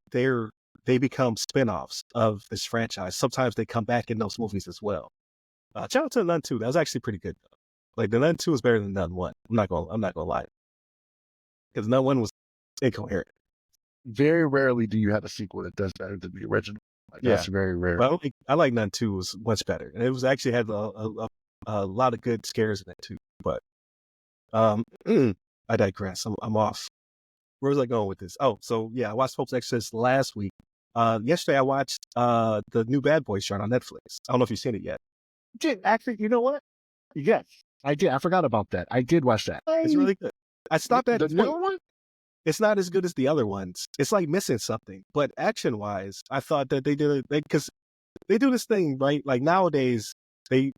they become spin-offs of this franchise. Sometimes they come back in those movies as well. Shout out to The Nun 2. That was actually pretty good though. Like The Nun 2 is better than Nun 1. I'm not gonna lie. Because Nun 1 was incoherent. Very rarely do you have a sequel that does better than the original. Like, that's very rare. But I like Nun 2 was much better. And it was actually had a lot of good scares in it too. But I digress. I'm off. Where was I going with this? Oh, so yeah, I watched Pope's Exorcist last week. Yesterday I watched the new Bad Boys show on Netflix. I don't know if you've seen it yet. Did actually, you know what? Yes, I did. I forgot about that. I did watch that. It's really good. I stopped at the new one. It's not as good as the other ones. It's like missing something. But action wise, I thought that they did it because they do this thing, right? Like nowadays, they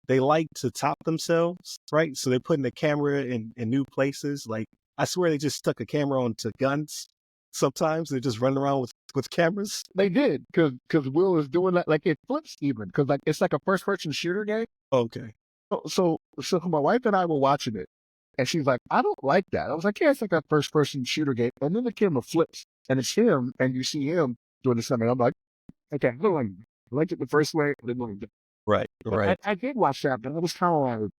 like to top themselves, right? So they're putting the camera in new places. Like I swear they just stuck a camera onto guns. Sometimes they're just running around with cameras. They did because Will is doing that. Like it flips even because like it's like a first person shooter game. Okay. So my wife and I were watching it, and she's like, I don't like that. I was like, yeah, it's like a first person shooter game. And then the camera flips, and it's him, and you see him doing the something. I'm like, okay, I don't like it. I liked it the first way. I didn't like it. Right. I did watch that, but I was kind of like,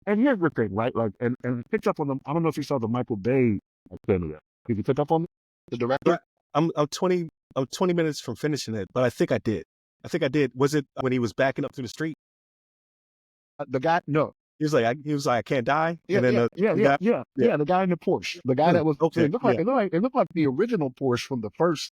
and here's the thing, right? Like, and picked up on them. I don't know if you saw the Michael Bay thing yet. Did you pick up on the director? Yeah, I'm 20 minutes from finishing it, but I think I did. Was it when he was backing up through the street? The guy, no. He was like, I can't die. Yeah, and then the guy in the Porsche, the guy that was okay. It looked like the original Porsche from the first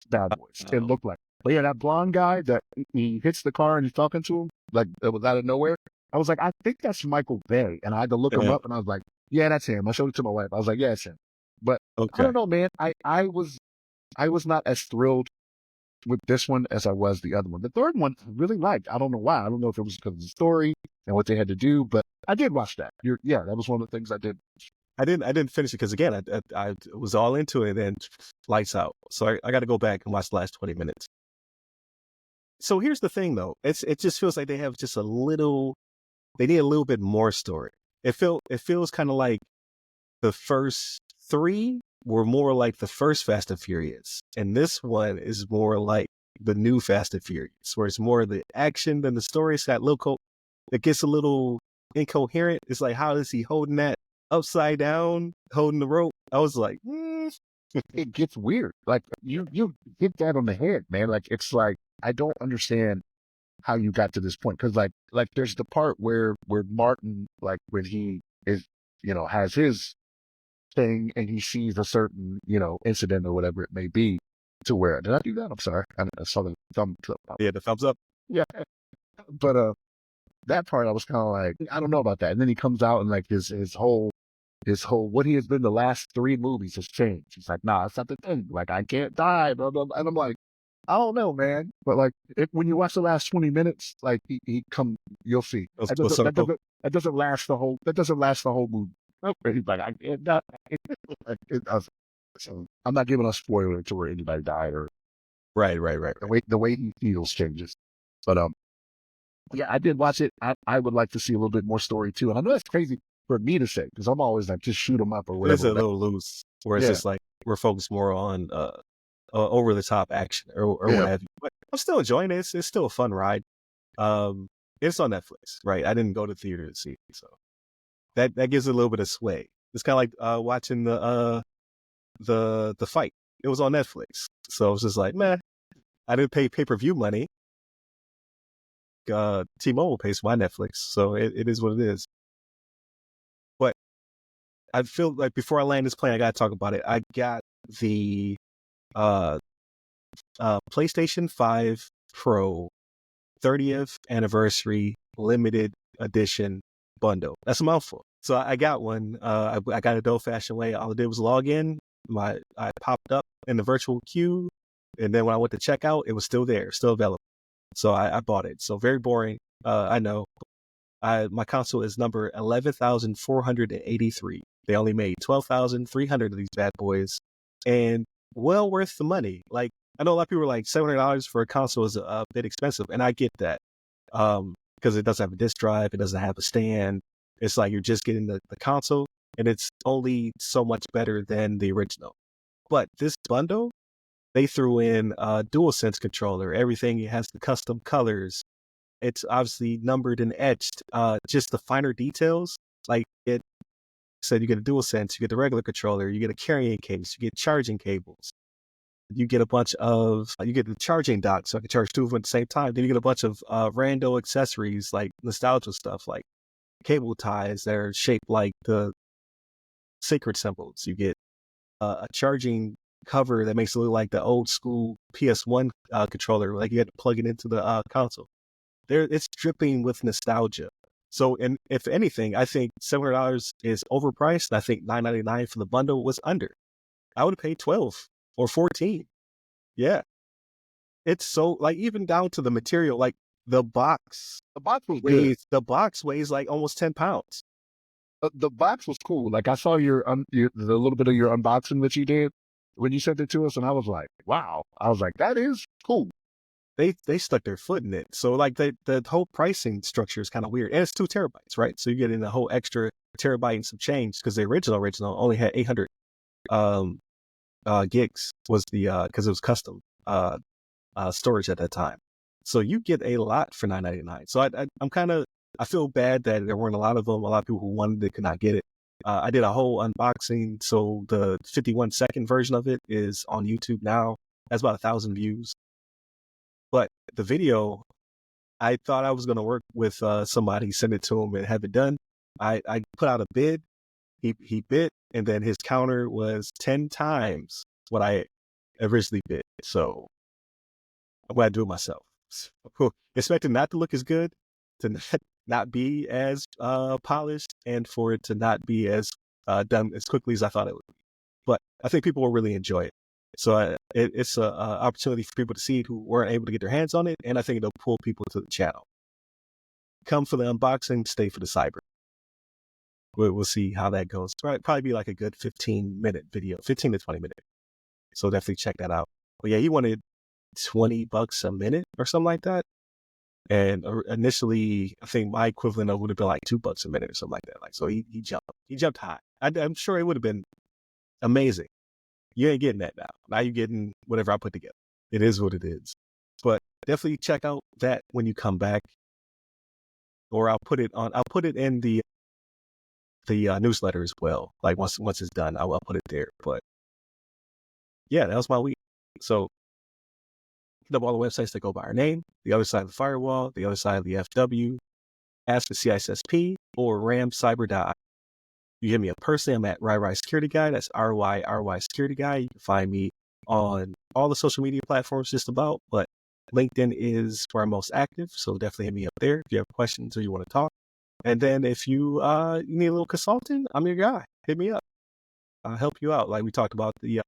Bad Boys. It looked like, but yeah, that blonde guy that he hits the car and he's talking to him like it was out of nowhere. I was like, I think that's Michael Bay, and I had to look him up, and I was like, yeah, that's him. I showed it to my wife. I was like, yeah, it's him. But I don't know, man. I was not as thrilled with this one as I was the other one. The third one I really liked. I don't know why. I don't know if it was because of the story and what they had to do, but I did watch that. That was one of the things I did. I didn't finish it because again, I was all into it and then lights out. So I got to go back and watch the last 20 minutes. So here's the thing though. It just feels like they have just they need a little bit more story. It feels kind of like the first three were more like the first Fast and Furious. And this one is more like the new Fast and Furious, where it's more the action than the story. It's got it gets a little incoherent. It's like, how is he holding that upside down, holding the rope? I was like, It gets weird. Like you hit that on the head, man. Like it's like, I don't understand how you got to this point. Cause like there's the part where Martin, like when he is, has his thing and he sees a certain, incident or whatever it may be to where, did I do that? I'm sorry. I saw the thumbs up. Yeah, the thumbs up. Yeah, but that part I was kind of like, I don't know about that. And then he comes out and like his whole what he has been the last three movies has changed. He's like, nah, it's not the thing. Like I can't die, blah, blah, blah. And I'm like, I don't know, man. But like when you watch the last 20 minutes, like he come, you'll see. That What's doesn't that circle? doesn't that doesn't last the whole movie. He's like, I can't die. Like, it doesn't. So I'm not giving a spoiler to where anybody died or Right, right, right, right. the way he feels changes. But yeah, I did watch it. I would like to see a little bit more story too. And I know that's crazy for me to say because I'm always like, just shoot them up or It is whatever. a little loose, where it's Yeah, just like we're focused more on over the top action or what yeah, have you. But I'm still enjoying it. It's still a fun ride. Um, it's on Netflix, right? I didn't go to theater to see it, so that gives it a little bit of sway. It's kind of like watching the fight. It was on Netflix, so it's just like, man, I didn't pay pay-per-view money. T-Mobile pays for my Netflix, so it is what it is. But I feel like before I land this plane, I gotta talk about it. I got the uh, PlayStation 5 Pro 30th anniversary limited edition bundle. That's a mouthful. So I got one. I got it the old-fashioned way. All I did was log in. I popped up in the virtual queue, and then when I went to check out, it was still there, still available. So I bought it. So very boring. I know. My console is number 11,483. They only made 12,300 of these bad boys, and well worth the money. Like I know a lot of people are like $700 for a console is a bit expensive, and I get that because it doesn't have a disk drive, it doesn't have a stand. It's like you're just getting the console, and it's only so much better than the original. But this bundle, they threw in a DualSense controller. Everything has the custom colors. It's obviously numbered and etched. Just the finer details, like it said, you get a DualSense, you get the regular controller, you get a carrying case, you get charging cables, you get you get the charging dock, so I can charge two of them at the same time. Then you get a bunch of rando accessories like nostalgia stuff, like cable ties that are shaped like the sacred symbols. You get a charging cover that makes it look like the old school PS1 controller, like you had to plug it into the console. It's dripping with nostalgia. So, and if anything, I think $700 is overpriced. I think $9.99 for the bundle was under. I would have paid 12 or 14. Yeah, it's so like even down to the material, like the box the box was good. the box weighs like almost 10 pounds. The box was cool. Like I saw the little bit of your unboxing that you did when you sent it to us, and I was like, wow. I was like, that is cool. They stuck their foot in it. So like the whole pricing structure is kind of weird, and it's 2 terabytes, right? So you get in a whole extra terabyte and some change because the original only had 800 um gigs was the because it was custom storage at that time. So you get a lot for $9.99. So I'm kind of I feel bad that there weren't a lot of them. A lot of people who wanted it could not get it. I did a whole unboxing, so the 51-second version of it is on YouTube now. That's about 1,000 views. But the video, I thought I was going to work with somebody, send it to him and have it done. I put out a bid. He bid, and then his counter was 10 times what I originally bid. So I'm going to do it myself. Expecting not to look as good, to not be as polished, and for it to not be as done as quickly as I thought it would be. But I think people will really enjoy it. So it's an opportunity for people to see it who weren't able to get their hands on it, and I think it'll pull people to the channel. Come for the unboxing, stay for the cyber. We'll see how that goes. Probably be like a good 15-minute video, 15 to 20 minutes. So definitely check that out. But yeah, he wanted $20 a minute or something like that. And initially, I think my equivalent of would have been like $2 a minute or something like that. Like, so he jumped high. I'm sure it would have been amazing. You ain't getting that now. Now you're getting whatever I put together. It is what it is. But definitely check out that when you come back, or I'll put it in the newsletter as well. Like once it's done, I'll put it there. But yeah, that was my week. So all the websites that go by our name, the other side of the firewall, the other side of the FW, ask the CISSP or ramcyber.io. You hit me up personally, I'm at RyRy Security Guy. That's RYRY Security Guy. You can find me on all the social media platforms just about, but LinkedIn is where I'm most active, so definitely hit me up there if you have questions or you want to talk. And then if you need a little consulting, I'm your guy. Hit me up. I'll help you out. Like we talked about the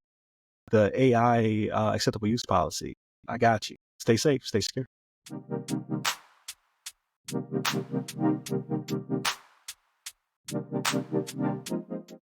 AI acceptable use policy. I got you. Stay safe. Stay secure.